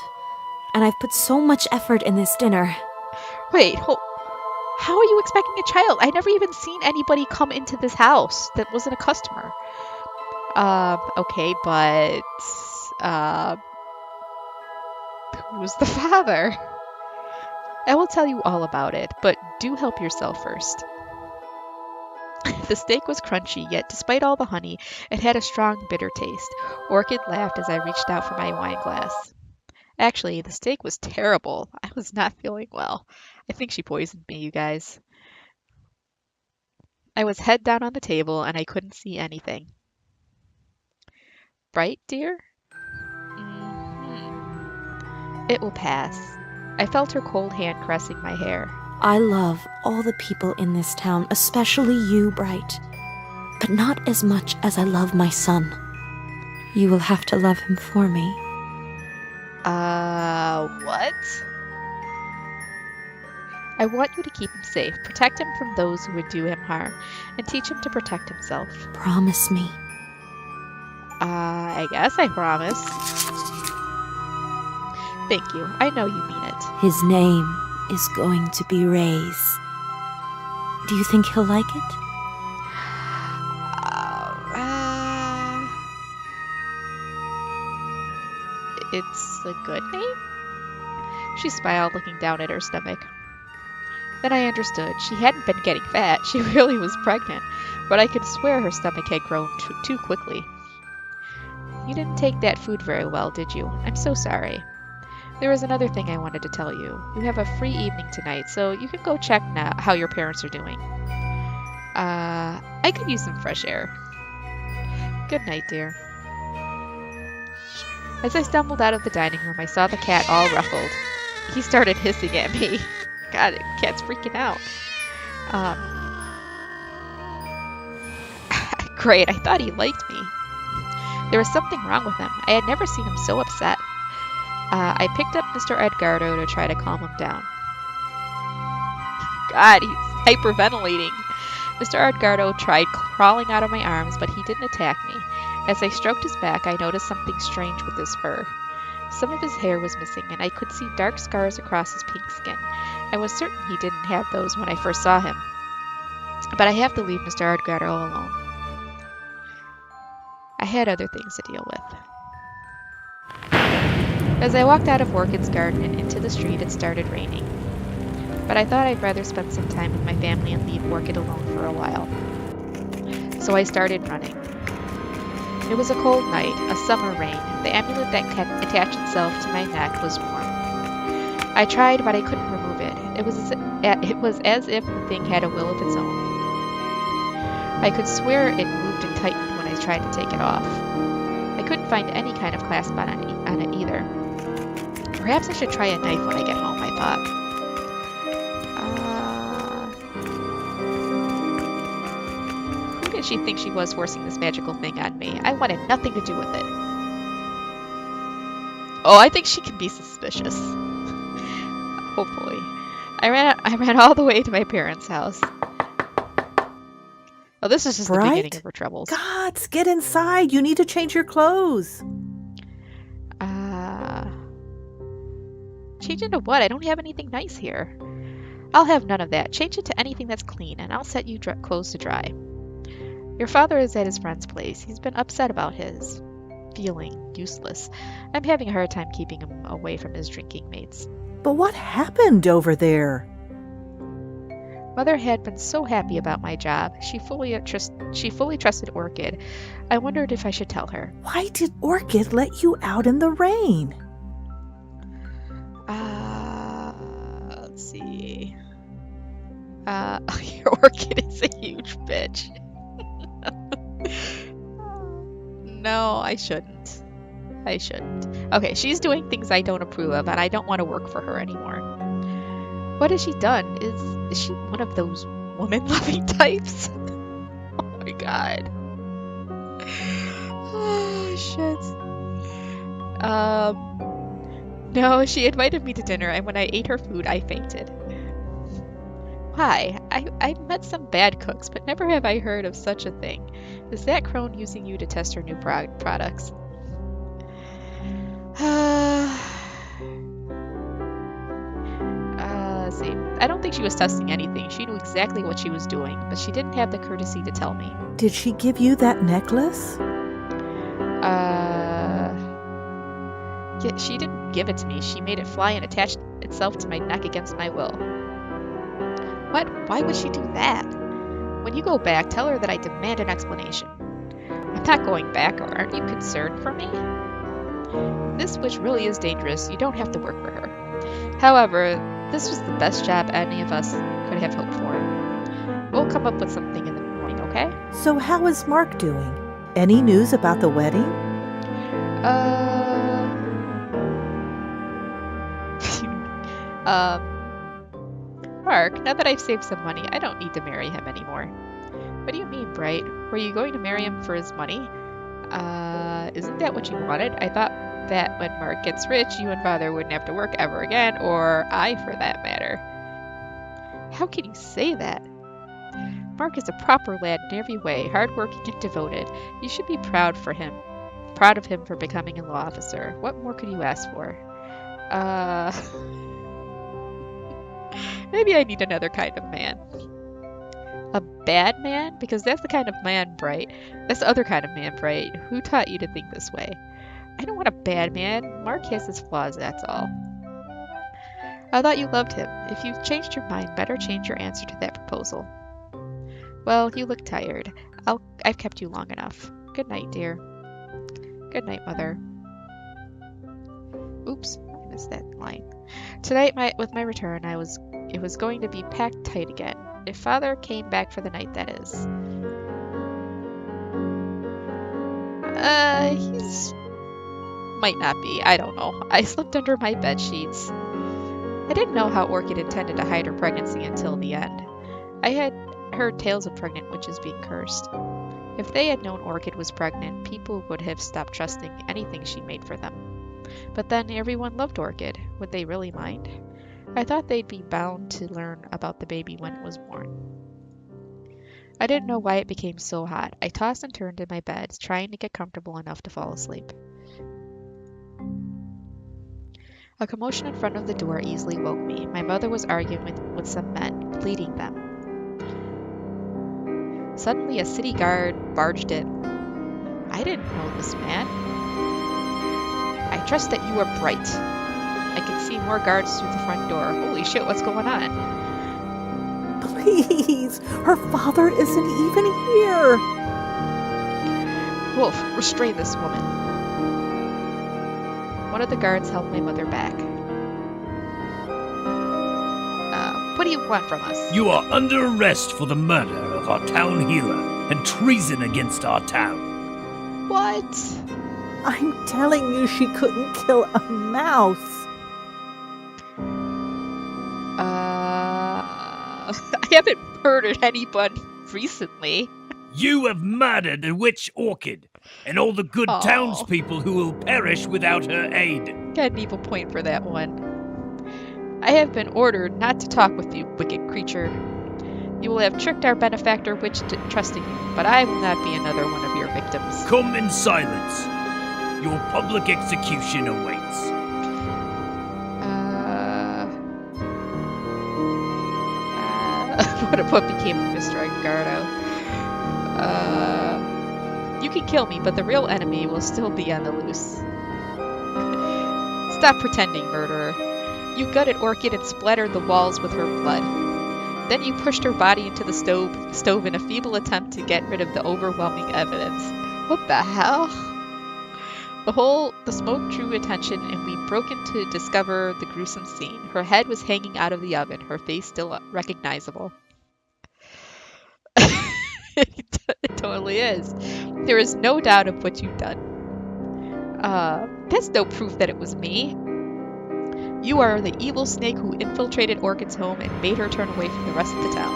and I've put so much effort in this dinner. Wait, how are you expecting a child? I never even seen anybody come into this house that wasn't a customer. Okay, but... who's the father? I will tell you all about it, but do help yourself first. The steak was crunchy, yet despite all the honey, it had a strong, bitter taste. Orchid laughed as I reached out for my wine glass. Actually, the steak was terrible. I was not feeling well. I think she poisoned me, you guys. I was head down on the table, and I couldn't see anything. Bright, dear? It will pass. I felt her cold hand caressing my hair. I love all the people in this town, especially you, Bright. But not as much as I love my son. You will have to love him for me. What? I want you to keep him safe, protect him from those who would do him harm, and teach him to protect himself. Promise me. I guess I promise. Thank you. I know you mean it. His name is going to be Ray's. Do you think he'll like it? It's a good name? She smiled, looking down at her stomach. Then I understood. She hadn't been getting fat. She really was pregnant. But I could swear her stomach had grown too quickly. You didn't take that food very well, did you? I'm so sorry. There was another thing I wanted to tell you. You have a free evening tonight, so you can go check now how your parents are doing. I could use some fresh air. Good night, dear. As I stumbled out of the dining room, I saw the cat all ruffled. He started hissing at me. God, the cat's freaking out. Great, I thought he liked me. There was something wrong with him. I had never seen him so upset. I picked up Mr. Edgardo to try to calm him down. God, he's hyperventilating. Mr. Edgardo tried crawling out of my arms, but he didn't attack me. As I stroked his back, I noticed something strange with his fur. Some of his hair was missing, and I could see dark scars across his pink skin. I was certain he didn't have those when I first saw him. But I have to leave Mr. Edgardo alone. I had other things to deal with. As I walked out of Orchid's garden and into the street, it started raining. But I thought I'd rather spend some time with my family and leave Orchid alone for a while. So I started running. It was a cold night, a summer rain. The amulet that attached itself to my neck was warm. I tried, but I couldn't remove it. It was as if the thing had a will of its own. I could swear it moved and tightened when I tried to take it off. I couldn't find any kind of clasp on it either. Perhaps I should try a knife when I get home, I thought. Who did she think she was forcing this magical thing on me? I wanted nothing to do with it. Oh, I think she can be suspicious. Hopefully. I ran all the way to my parents' house. Oh, this is just the beginning of her troubles. Gods, get inside. You need to change your clothes. Change into what? I don't have anything nice here. I'll have none of that. Change it to anything that's clean, and I'll set you clothes to dry. Your father is at his friend's place. He's been upset about his feeling useless. I'm having a hard time keeping him away from his drinking mates. But what happened over there? Mother had been so happy about my job. She fully trusted Orchid. I wondered if I should tell her. Why did Orchid let you out in the rain? Let's see. Your Orchid is a huge bitch. No, I shouldn't. Okay, she's doing things I don't approve of, and I don't want to work for her anymore. What has she done? Is she one of those woman-loving types? Oh my god. Oh, shit. No, she invited me to dinner, and when I ate her food, I fainted. Why? I've met some bad cooks, but never have I heard of such a thing. Is that crone using you to test her new products? Let's see. I don't think she was testing anything. She knew exactly what she was doing, but she didn't have the courtesy to tell me. Did she give you that necklace? Yeah, she didn't give it to me. She made it fly and attached itself to my neck against my will. What? Why would she do that? When you go back, tell her that I demand an explanation. I'm not going back, or aren't you concerned for me? This witch really is dangerous. You don't have to work for her. However, this was the best job any of us could have hoped for. We'll come up with something in the morning, okay? So how is Mark doing? Any news about the wedding? Mark, now that I've saved some money, I don't need to marry him anymore. What do you mean, Bright? Were you going to marry him for his money? Isn't that what you wanted? I thought that when Mark gets rich, you and Father wouldn't have to work ever again, or I for that matter. How can you say that? Mark is a proper lad in every way, hardworking and devoted. You should be proud of him for becoming a law officer. What more could you ask for? Maybe I need another kind of man. A bad man? Because that's the kind of man, Bright. That's the other kind of man, Bright. Who taught you to think this way? I don't want a bad man. Mark has his flaws, that's all. I thought you loved him. If you've changed your mind, better change your answer to that proposal. Well, you look tired. I've kept you long enough. Good night, dear. Good night, Mother. Oops, I missed that line. Tonight, with my return, it was going to be packed tight again. If Father came back for the night, that is. He's... might not be. I don't know. I slept under my bed sheets. I didn't know how Orchid intended to hide her pregnancy until the end. I had heard tales of pregnant witches being cursed. If they had known Orchid was pregnant, people would have stopped trusting anything she made for them. But then everyone loved Orchid. Would they really mind? I thought they'd be bound to learn about the baby when it was born. I didn't know why it became so hot. I tossed and turned in my bed, trying to get comfortable enough to fall asleep. A commotion in front of the door easily woke me. My mother was arguing with some men, pleading them. Suddenly, a city guard barged in. I didn't know this man. I trust that you are bright. I can see more guards through the front door. Holy shit, what's going on? Please, her father isn't even here. Wolf, restrain this woman. One of the guards held my mother back. What do you want from us? You are under arrest for the murder of our town healer and treason against our town. What? I'm telling you, she couldn't kill a mouse. I haven't murdered anyone recently. You have murdered the witch Orchid and all the good townspeople who will perish without her aid. Got an evil point for that one. I have been ordered not to talk with you, wicked creature. You will have tricked our benefactor witch into trusting you, but I will not be another one of your victims. Come in silence. Your public execution awaits. What became of Mr. Engardo? You can kill me, but the real enemy will still be on the loose. Stop pretending, murderer. You gutted Orchid and splattered the walls with her blood. Then you pushed her body into the stove in a feeble attempt to get rid of the overwhelming evidence. What the hell? The smoke drew attention, and we broke in to discover the gruesome scene. Her head was hanging out of the oven, her face still recognizable. It totally is. There is no doubt of what you've done. That's no proof that it was me. You are the evil snake who infiltrated Orchid's home and made her turn away from the rest of the town.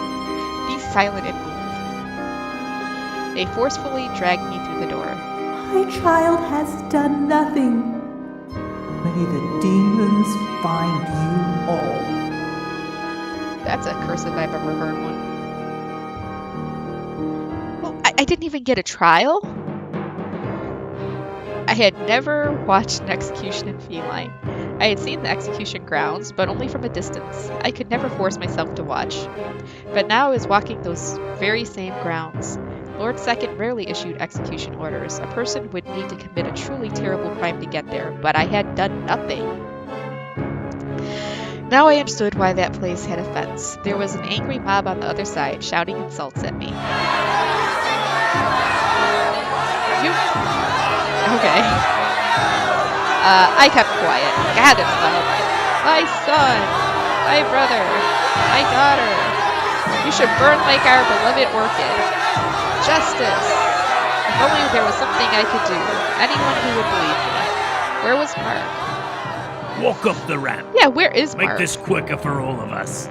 Be silent and move. They forcefully dragged me through the door. My child has done nothing. May the demons find you all. That's a curse if I've ever heard one. Well, I didn't even get a trial? I had never watched an execution in Feline. I had seen the execution grounds, but only from a distance. I could never force myself to watch. But now I was walking those very same grounds. Lord Second rarely issued execution orders. A person would need to commit a truly terrible crime to get there, but I had done nothing. Now I understood why that place had a fence. There was an angry mob on the other side, shouting insults at me. Okay. I kept quiet. God, that's loud. My son! My brother! My daughter! You should burn like our beloved Orchid. Justice! If only there was something I could do. Anyone who would believe me. Where was Mark? Walk up the ramp. Yeah, where is Mark? Make this quicker for all of us.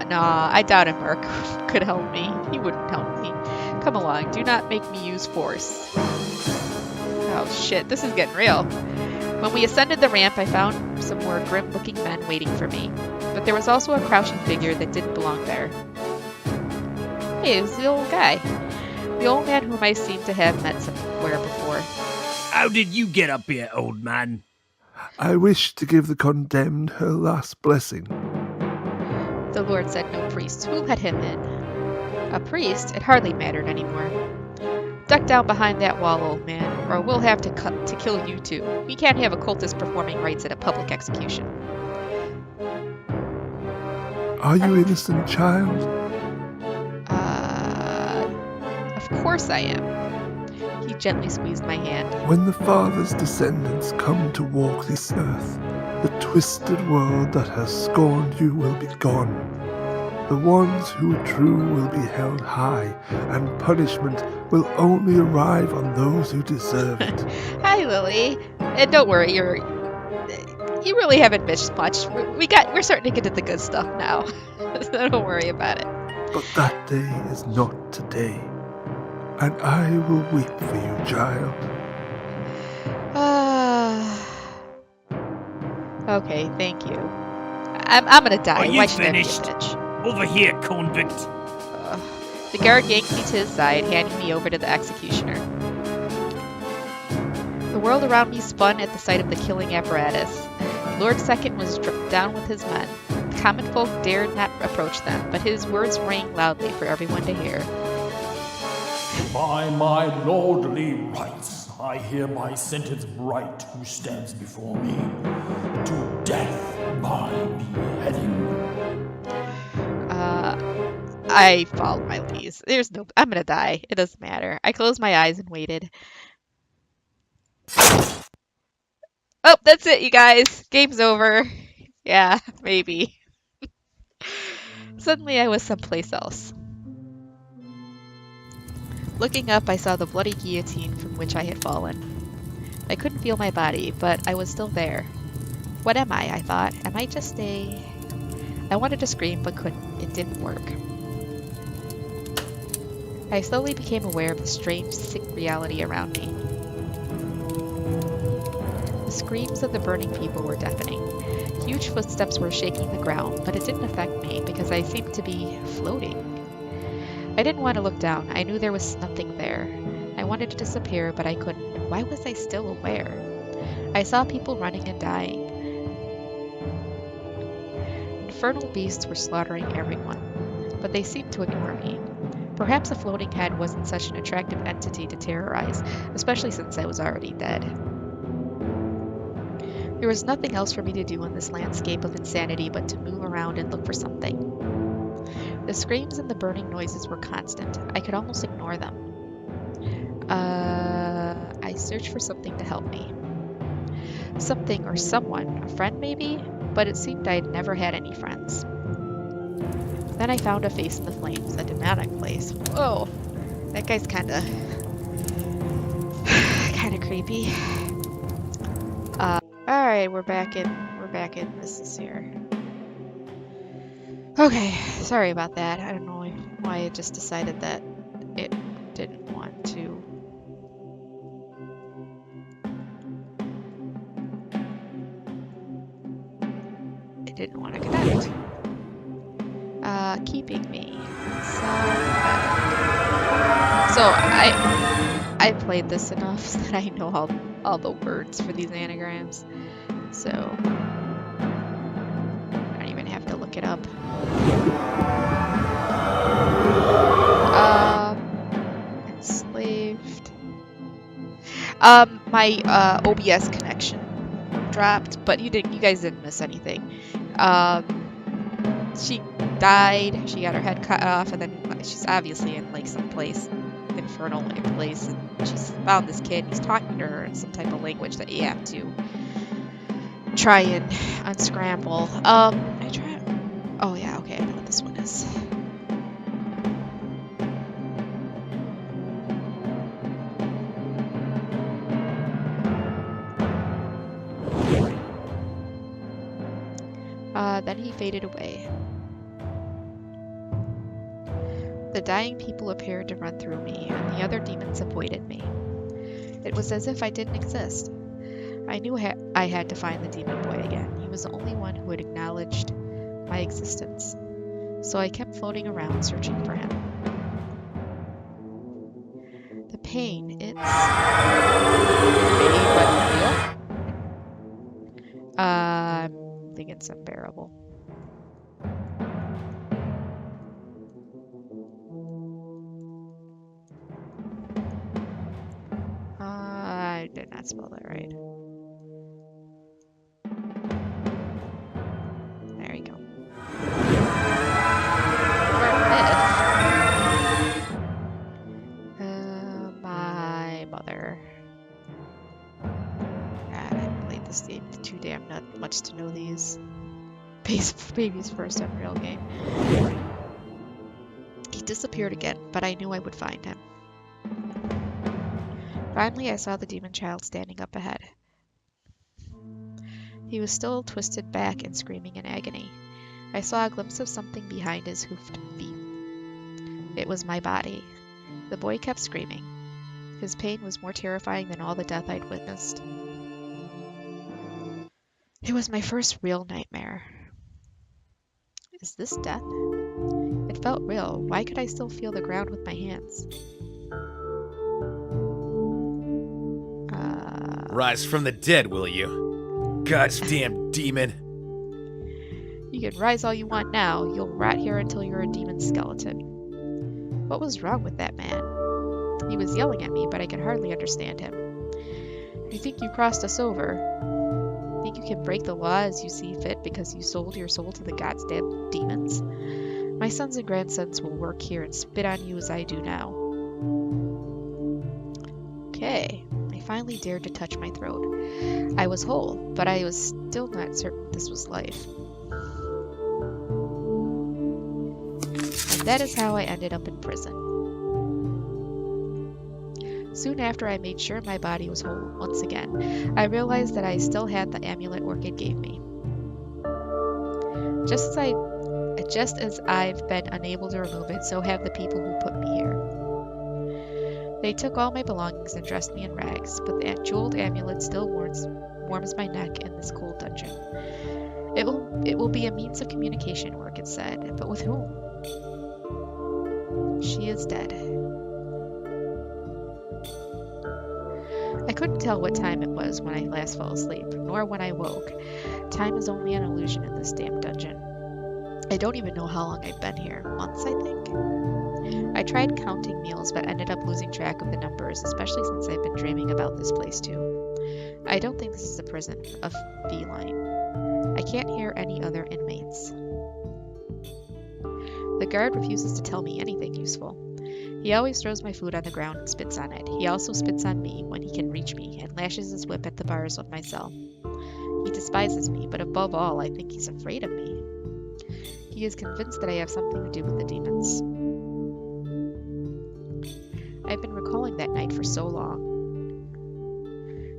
Nah, I doubt if Mark could help me. He wouldn't help me. Come along, do not make me use force. Oh shit, this is getting real. When we ascended the ramp, I found some more grim-looking men waiting for me. But there was also a crouching figure that didn't belong there. Hey, it was the old guy. The old man whom I seemed to have met somewhere before. How did you get up here, old man? I wish to give the condemned her last blessing. The Lord said no priest. Who let him in? A priest? It hardly mattered anymore. Duck down behind that wall, old man, or we'll have to kill you too. We can't have a cultist performing rites at a public execution. Are you innocent, child? Of course I am. He gently squeezed my hand. When the Father's descendants come to walk this earth, the twisted world that has scorned you will be gone. The ones who are true will be held high, and punishment will only arrive on those who deserve it. Hi, Lily. And don't worry, you really haven't missed much. We're starting to get to the good stuff now, so don't worry about it. But that day is not today, and I will weep for you, child. Okay, thank you. I'm gonna die. Are you Why should finished? I be a bitch? Over here, convict. The guard yanked me to his side, handing me over to the executioner. The world around me spun at the sight of the killing apparatus. Lord Second was struck down with his men. The common folk dared not approach them, but his words rang loudly for everyone to hear. By my lordly rights, I hereby sentence Bright, who stands before me, to death by beheading. I followed my leads. I'm gonna die. It doesn't matter. I closed my eyes and waited. Oh, that's it, you guys. Game's over. Yeah, maybe. Suddenly I was someplace else. Looking up, I saw the bloody guillotine from which I had fallen. I couldn't feel my body, but I was still there. What am I thought. Am I just a... I wanted to scream, but couldn't. It didn't work. I slowly became aware of the strange, sick reality around me. The screams of the burning people were deafening. Huge footsteps were shaking the ground, but it didn't affect me because I seemed to be floating. I didn't want to look down. I knew there was nothing there. I wanted to disappear, but I couldn't. Why was I still aware? I saw people running and dying. Infernal beasts were slaughtering everyone, but they seemed to ignore me. Perhaps a floating head wasn't such an attractive entity to terrorize, especially since I was already dead. There was nothing else for me to do in this landscape of insanity but to move around and look for something. The screams and the burning noises were constant. I could almost ignore them. I searched for something to help me. Something or someone, a friend maybe? But it seemed I'd never had any friends. Then I found a face in the flames, a demonic place. Whoa, that guy's kinda creepy. Alright, we're back in this here. Okay, sorry about that. I don't know why it just decided that it didn't want to. It didn't want to connect. Keeping me. So I played this enough so that I know all the words for these anagrams. So I don't even have to look it up. Enslaved. My OBS connection dropped, but you guys didn't miss anything. She died, she got her head cut off, and then she's obviously in like some place, infernal place, and she's found this kid, he's talking to her in some type of language that you have to try and unscramble. Oh yeah, okay, I know what this one is. Then he faded away. The dying people appeared to run through me, and the other demons avoided me. It was as if I didn't exist. I knew I had to find the demon boy again. He was the only one who had acknowledged my existence. So I kept floating around, searching for him. The pain, it's fading but real. I think it's unbearable. not spell that right. There you go. My mother. God, I played this game too damn not much to know these. Baby's first Unreal game. He disappeared again, but I knew I would find him. Finally, I saw the demon child standing up ahead. He was still twisted back and screaming in agony. I saw a glimpse of something behind his hoofed feet. It was my body. The boy kept screaming. His pain was more terrifying than all the death I'd witnessed. It was my first real nightmare. Is this death? It felt real. Why could I still feel the ground with my hands? Rise from the dead, will you? God's damn demon. You can rise all you want now. You'll rot here until you're a demon skeleton. What was wrong with that man? He was yelling at me, but I could hardly understand him. You think you crossed us over? Think you can break the law as you see fit because you sold your soul to the gods damn demons? My sons and grandsons will work here and spit on you as I do now. Okay. I finally dared to touch my throat. I was whole, but I was still not certain this was life. And that is how I ended up in prison. Soon after I made sure my body was whole once again, I realized that I still had the amulet Orchid gave me. Just as I've been unable to remove it, so have the people who put me here. They took all my belongings and dressed me in rags, but the jeweled amulet still warms my neck in this cold dungeon. It will be a means of communication, Orchid said, but with whom? She is dead. I couldn't tell what time it was when I last fell asleep, nor when I woke. Time is only an illusion in this damn dungeon. I don't even know how long I've been here. Months, I think? I tried counting meals, but ended up losing track of the numbers, especially since I've been dreaming about this place too. I don't think this is a prison of feline. I can't hear any other inmates. The guard refuses to tell me anything useful. He always throws my food on the ground and spits on it. He also spits on me when he can reach me and lashes his whip at the bars of my cell. He despises me, but above all, I think he's afraid of me. He is convinced that I have something to do with the demons. I've been recalling that night for so long.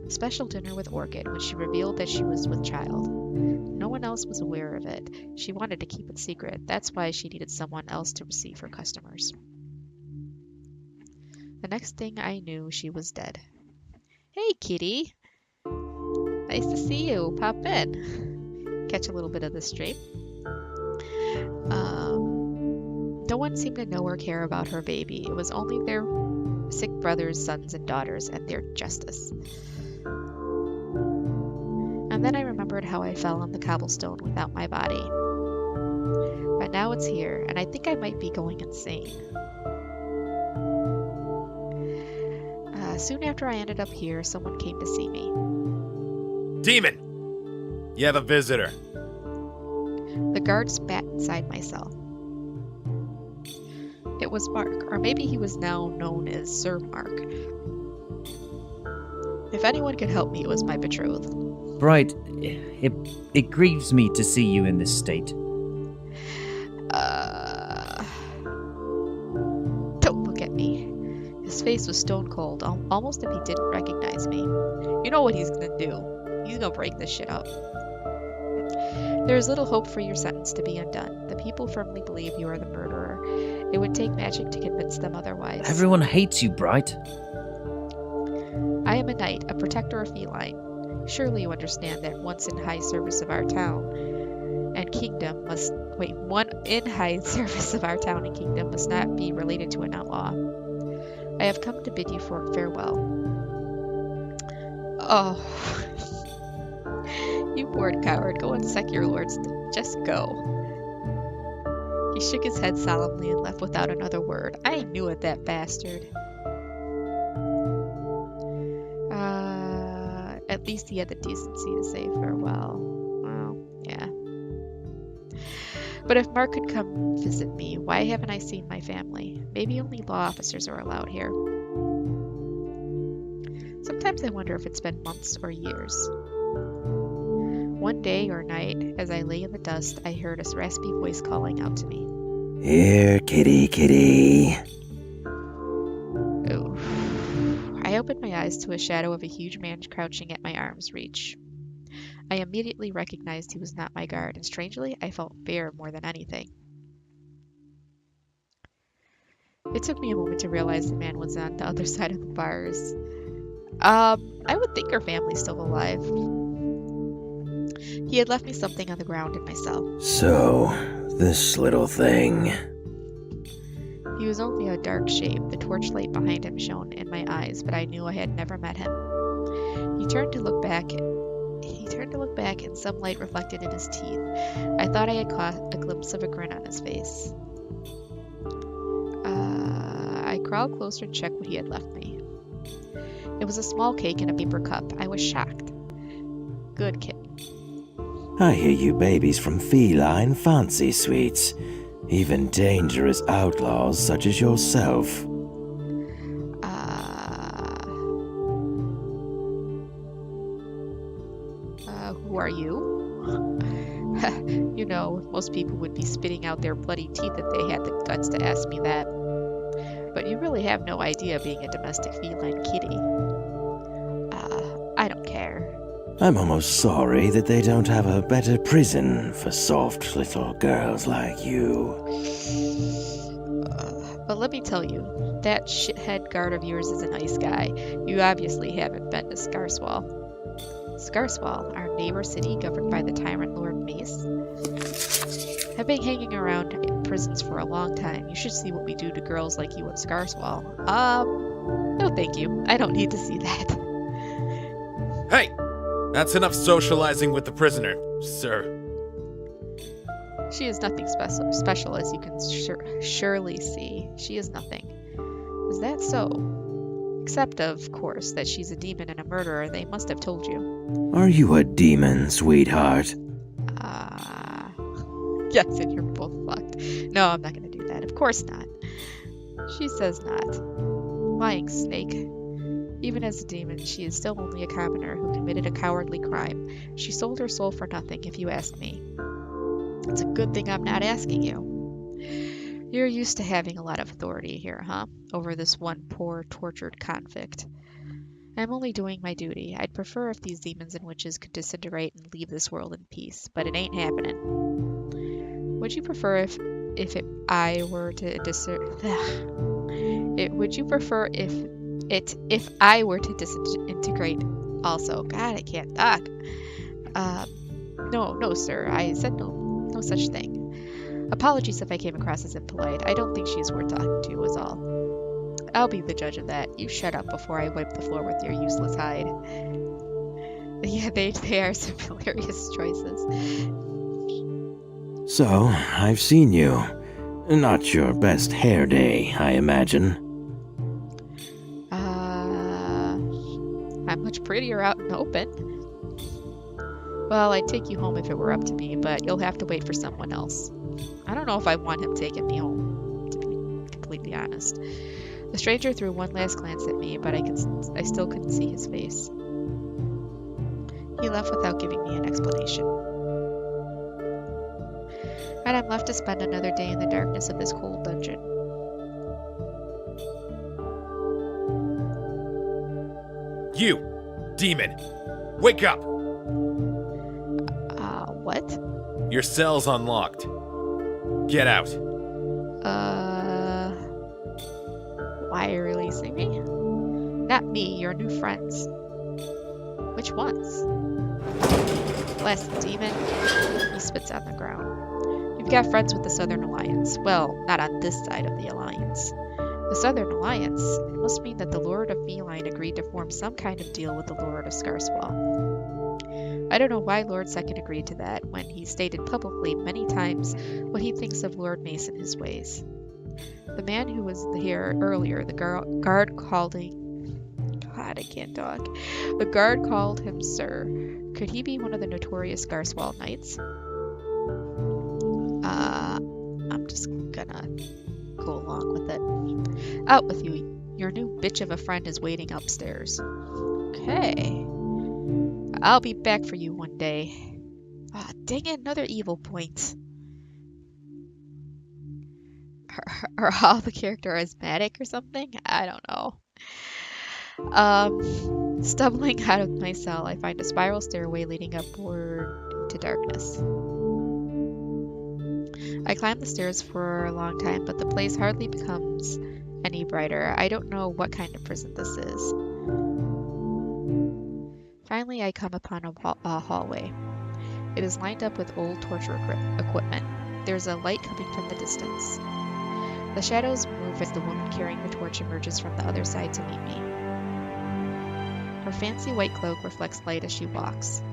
Special dinner with Orchid when she revealed that she was with child. No one else was aware of it. She wanted to keep it secret. That's why she needed someone else to receive her customers. The next thing I knew, she was dead. Hey, kitty. Nice to see you. Pop in. Catch a little bit of the stream. No one seemed to know or care about her baby. It was only their sick brothers, sons, and daughters, and their justice. And then I remembered how I fell on the cobblestone without my body. But now it's here, and I think I might be going insane. Soon after I ended up here, someone came to see me. Demon! You have a visitor. The guard spat inside my cell. It was Mark, or maybe he was now known as Sir Mark. If anyone could help me, it was my betrothed. Bright, it grieves me to see you in this state. Don't look at me. His face was stone cold, almost if he didn't recognize me. You know what he's gonna do. He's gonna break this shit up. There is little hope for your sentence to be undone. The people firmly believe you are the murderer. It would take magic to convince them otherwise. Everyone hates you, Bright. I am a knight, a protector of feline. Surely you understand that once in high service of our town and kingdom must not be related to an outlaw. I have come to bid you farewell. Oh. You bored coward, go and suck your lord's just go. He shook his head solemnly and left without another word. I knew it, that bastard. At least he had the decency to say farewell. Well, yeah. But if Mark could come visit me, why haven't I seen my family? Maybe only law officers are allowed here. Sometimes I wonder if it's been months or years. One day or night, as I lay in the dust, I heard a raspy voice calling out to me. Here, kitty, kitty. Ooh. I opened my eyes to a shadow of a huge man crouching at my arm's reach. I immediately recognized he was not my guard, and strangely, I felt fear more than anything. It took me a moment to realize the man was on the other side of the bars. I would think her family's still alive. He had left me something on the ground in my cell. So, this little thing. He was only a dark shape. The torchlight behind him shone in my eyes, but I knew I had never met him. He turned to look back, and some light reflected in his teeth. I thought I had caught a glimpse of a grin on his face. I crawled closer and checked what he had left me. It was a small cake in a paper cup. I was shocked. Good kid. I hear you babies from feline fancy suites. Even dangerous outlaws such as yourself. Who are you? You know, most people would be spitting out their bloody teeth if they had the guts to ask me that. But you really have no idea being a domestic feline kitty. I don't care. I'm almost sorry that they don't have a better prison for soft little girls like you. But let me tell you, that shithead guard of yours is a nice guy. You obviously haven't been to Scarswell. Scarswell, our neighbor city governed by the tyrant Lord Mace. I've been hanging around in prisons for a long time. You should see what we do to girls like you in Scarswell. No thank you. I don't need to see that. Hey! That's enough socializing with the prisoner, sir. She is nothing special, as you can surely see. She is nothing. Is that so? Except, of course, that she's a demon and a murderer. They must have told you. Are you a demon, sweetheart? Yes, and you're both fucked. No, I'm not gonna do that. Of course not. She says not. Lying snake. Even as a demon, she is still only a commoner who committed a cowardly crime. She sold her soul for nothing, if you ask me. It's a good thing I'm not asking you. You're used to having a lot of authority here, huh? Over this one poor, tortured convict. I'm only doing my duty. I'd prefer if these demons and witches could disintegrate and leave this world in peace, but it ain't happening. Would you prefer if I were to disintegrate also? God, I can't talk. No, sir. I said no such thing. Apologies if I came across as impolite. I don't think she's worth talking to, was all. I'll be the judge of that. You shut up before I wipe the floor with your useless hide. Yeah, they are some hilarious choices. So, I've seen you. Not your best hair day, I imagine. I'm much prettier out in the open. Well, I'd take you home if it were up to me, but you'll have to wait for someone else. I don't know if I want him taking me home, to be completely honest. The stranger threw one last glance at me, but I still couldn't see his face. He left without giving me an explanation. And I'm left to spend another day in the darkness of this cold dungeon. You, demon, wake up! What? Your cell's unlocked. Get out. Why are you releasing me? Not me, your new friends. Which ones? Blast the demon. He spits on the ground. You've got friends with the Southern Alliance. Well, not on this side of the Alliance. The Southern Alliance? It must mean that the Lord of Feline agreed to form some kind of deal with the Lord of Scarswell. I don't know why Lord Second agreed to that when he stated publicly many times what he thinks of Lord Mace and his ways. The man who was here earlier, the guard calling... God, God, I can't talk. The guard called him Sir. Could he be one of the notorious Scarswall Knights? I'm just gonna go along with it. Out with you. Your new bitch of a friend is waiting upstairs. Okay. I'll be back for you one day. Ah, dang it, another evil point. Are all the character asthmatic or something? I don't know. Stumbling out of my cell, I find a spiral stairway leading upward to darkness. I climb the stairs for a long time, but the place hardly becomes any brighter. I don't know what kind of prison this is. Finally, I come upon a hallway. It is lined up with old torture equipment. There's a light coming from the distance. The shadows move as the woman carrying the torch emerges from the other side to meet me. Her fancy white cloak reflects light as she walks.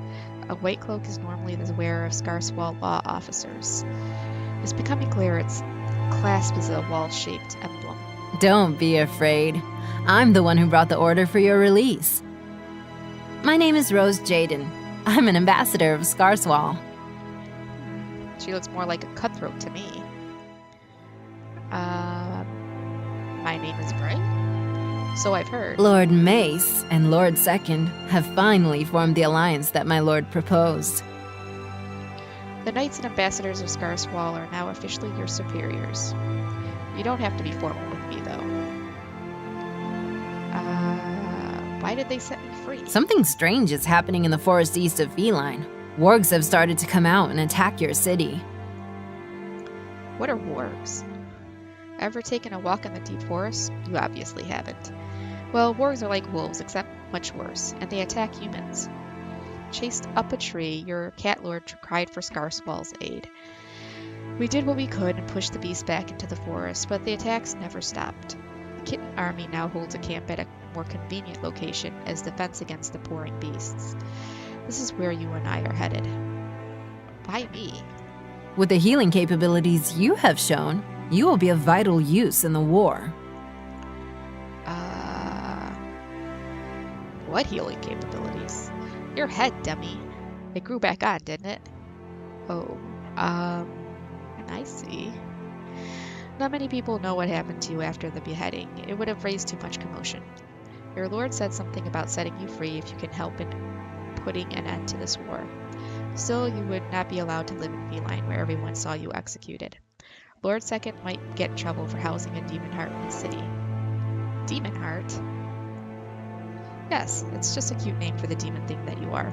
A white cloak is normally the wearer of Scarswall law officers. It's becoming clear its clasp is a wall-shaped emblem. Don't be afraid. I'm the one who brought the order for your release. My name is Rose Jaden. I'm an ambassador of Scarswall. She looks more like a cutthroat to me. My name is Bright? So I've heard. Lord Mace and Lord Second have finally formed the alliance that my lord proposed. The knights and ambassadors of Scarswall are now officially your superiors. You don't have to be formal with me, though. Why did they set me free? Something strange is happening in the forest east of Feline. Wargs have started to come out and attack your city. What are wargs? Ever taken a walk in the deep forest? You obviously haven't. Well, wargs are like wolves, except much worse, and they attack humans. Chased up a tree, your cat lord cried for Scarswall's aid. We did what we could and pushed the beast back into the forest, but the attacks never stopped. The kitten army now holds a camp at a more convenient location as defense against the pouring beasts. This is where you and I are headed. Why me? With the healing capabilities you have shown, you will be of vital use in the war. What healing capabilities? Your head, dummy. It grew back on, didn't it? Oh, I see. Not many people know what happened to you after the beheading. It would have raised too much commotion. Your lord said something about setting you free if you can help in putting an end to this war. Still, you would not be allowed to live in Feline where everyone saw you executed. Lord Second might get in trouble for housing a Demonheart in the city. Demonheart? Yes, it's just a cute name for the demon thing that you are.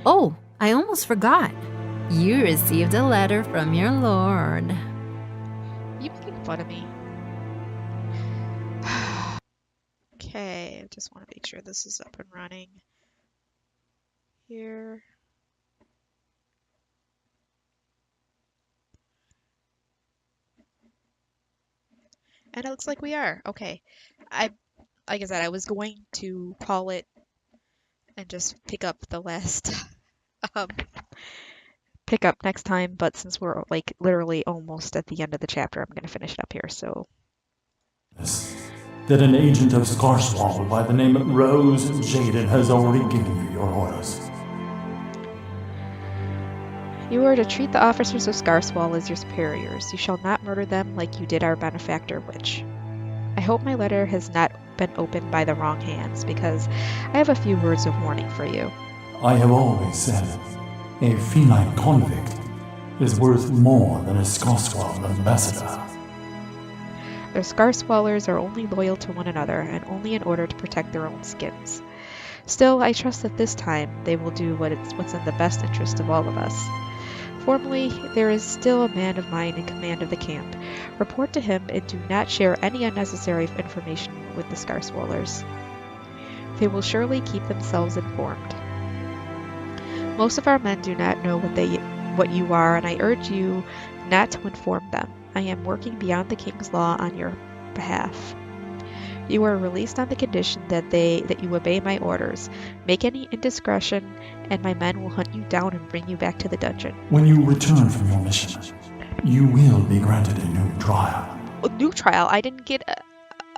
Oh, I almost forgot. You received a letter from your lord. You making fun of me? Okay, I just want to make sure this is up and running. Here. And it looks like we are. Okay. Like I said, I was going to call it and just pick up the last pick up next time, but since we're like literally almost at the end of the chapter, I'm going to finish it up here, so. That an agent of Scarswall by the name of Rose Jaden has already given you your orders. You are to treat the officers of Scarswall as your superiors. You shall not murder them like you did our benefactor witch. I hope my letter has not been opened by the wrong hands, because I have a few words of warning for you. I have always said, a feline convict is worth more than a Scarswall ambassador. The Scarswallers are only loyal to one another, and only in order to protect their own skins. Still, I trust that this time they will do what's in the best interest of all of us. Formally, there is still a man of mine in command of the camp. Report to him and do not share any unnecessary information with the Scarswallers. They will surely keep themselves informed. Most of our men do not know what you are, and I urge you not to inform them. I am working beyond the king's law on your behalf. You are released on the condition that you obey my orders. Make any indiscretion, and my men will hunt you down and bring you back to the dungeon. When you return from your mission, you will be granted a new trial. A new trial? I didn't get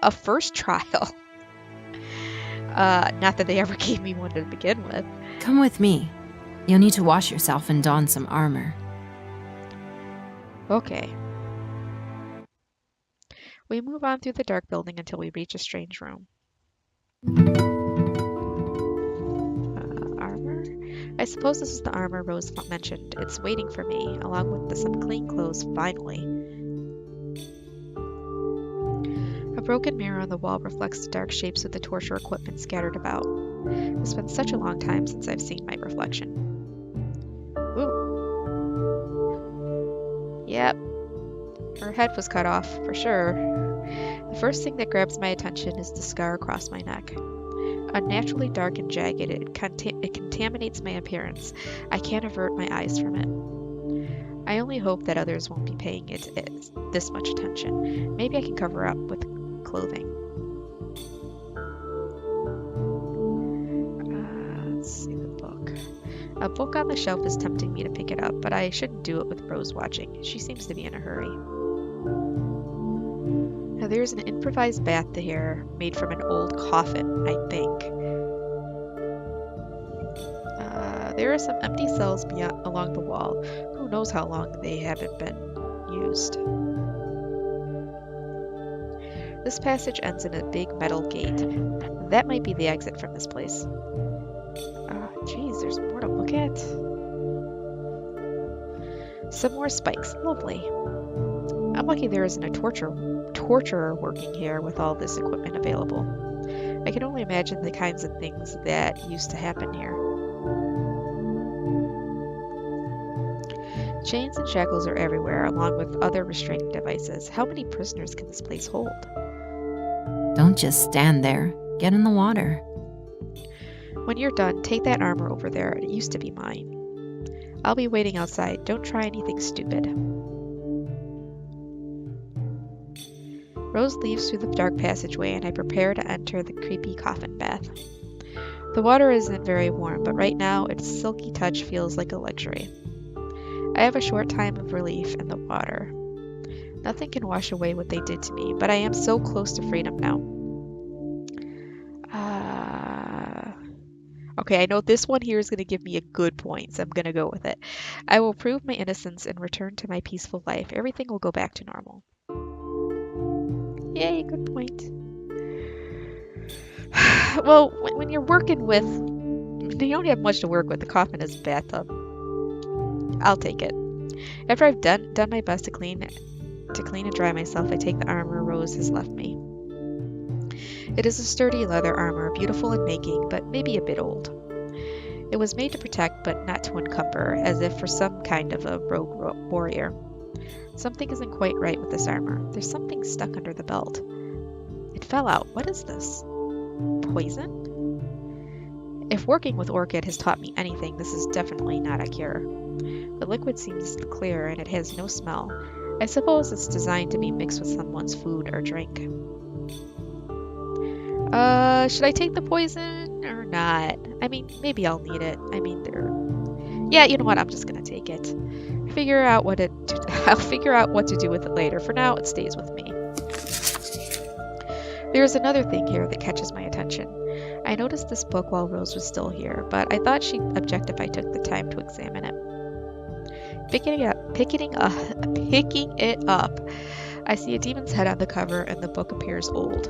a first trial. Not that they ever gave me one to begin with. Come with me. You'll need to wash yourself and don some armor. Okay. We move on through the dark building until we reach a strange room. Armor? I suppose this is the armor Rose mentioned. It's waiting for me, along with some clean clothes, finally. A broken mirror on the wall reflects the dark shapes of the torture equipment scattered about. It's been such a long time since I've seen my reflection. Ooh. Yep. Her head was cut off, for sure. The first thing that grabs my attention is the scar across my neck. Unnaturally dark and jagged, it contaminates my appearance. I can't avert my eyes from it. I only hope that others won't be paying it this much attention. Maybe I can cover up with clothing. Let's see the book. A book on the shelf is tempting me to pick it up, but I shouldn't do it with Rose watching. She seems to be in a hurry. Now there's an improvised bath here made from an old coffin, I think. There are some empty cells along the wall. Who knows how long they haven't been used. This passage ends in a big metal gate. That might be the exit from this place. Geez, there's more to look at. Some more spikes. Lovely. I'm lucky there isn't a torturer working here with all this equipment available. I can only imagine the kinds of things that used to happen here. Chains and shackles are everywhere, along with other restraining devices. How many prisoners can this place hold? Don't just stand there. Get in the water. When you're done, take that armor over there. It used to be mine. I'll be waiting outside. Don't try anything stupid. Rose leaves through the dark passageway, and I prepare to enter the creepy coffin bath. The water isn't very warm, but right now its silky touch feels like a luxury. I have a short time of relief in the water. Nothing can wash away what they did to me, but I am so close to freedom now. Okay, I know this one here is going to give me a good point, so I'm going to go with it. I will prove my innocence and return to my peaceful life. Everything will go back to normal. Yay, good point. Well, when you're working with... You don't have much to work with. The coffin is a bathtub. I'll take it. After I've done my best to clean and dry myself, I take the armor Rose has left me. It is a sturdy leather armor, beautiful in making, but maybe a bit old. It was made to protect, but not to encumber, as if for some kind of a rogue warrior. Something isn't quite right with this armor. There's something stuck under the belt. It fell out. What is this? Poison? If working with Orchid has taught me anything, this is definitely not a cure. The liquid seems clear and it has no smell. I suppose it's designed to be mixed with someone's food or drink. Should I take the poison or not? I mean, maybe I'll need it. I mean, yeah, you know what? I'm just gonna take it. I'll figure out what to do with it later. For now, it stays with me. There's another thing here that catches my attention. I noticed this book while Rose was still here, but I thought she'd object if I took the time to examine it. Picking it up, I see a demon's head on the cover and the book appears old.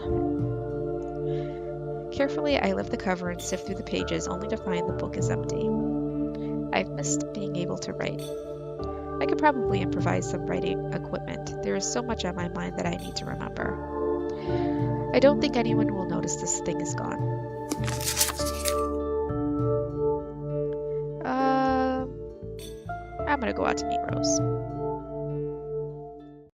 Carefully, I lift the cover and sift through the pages, only to find the book is empty. I've missed being able to write. I could probably improvise some writing equipment. There is so much on my mind that I need to remember. I don't think anyone will notice this thing is gone. I'm gonna go out to meet Rose.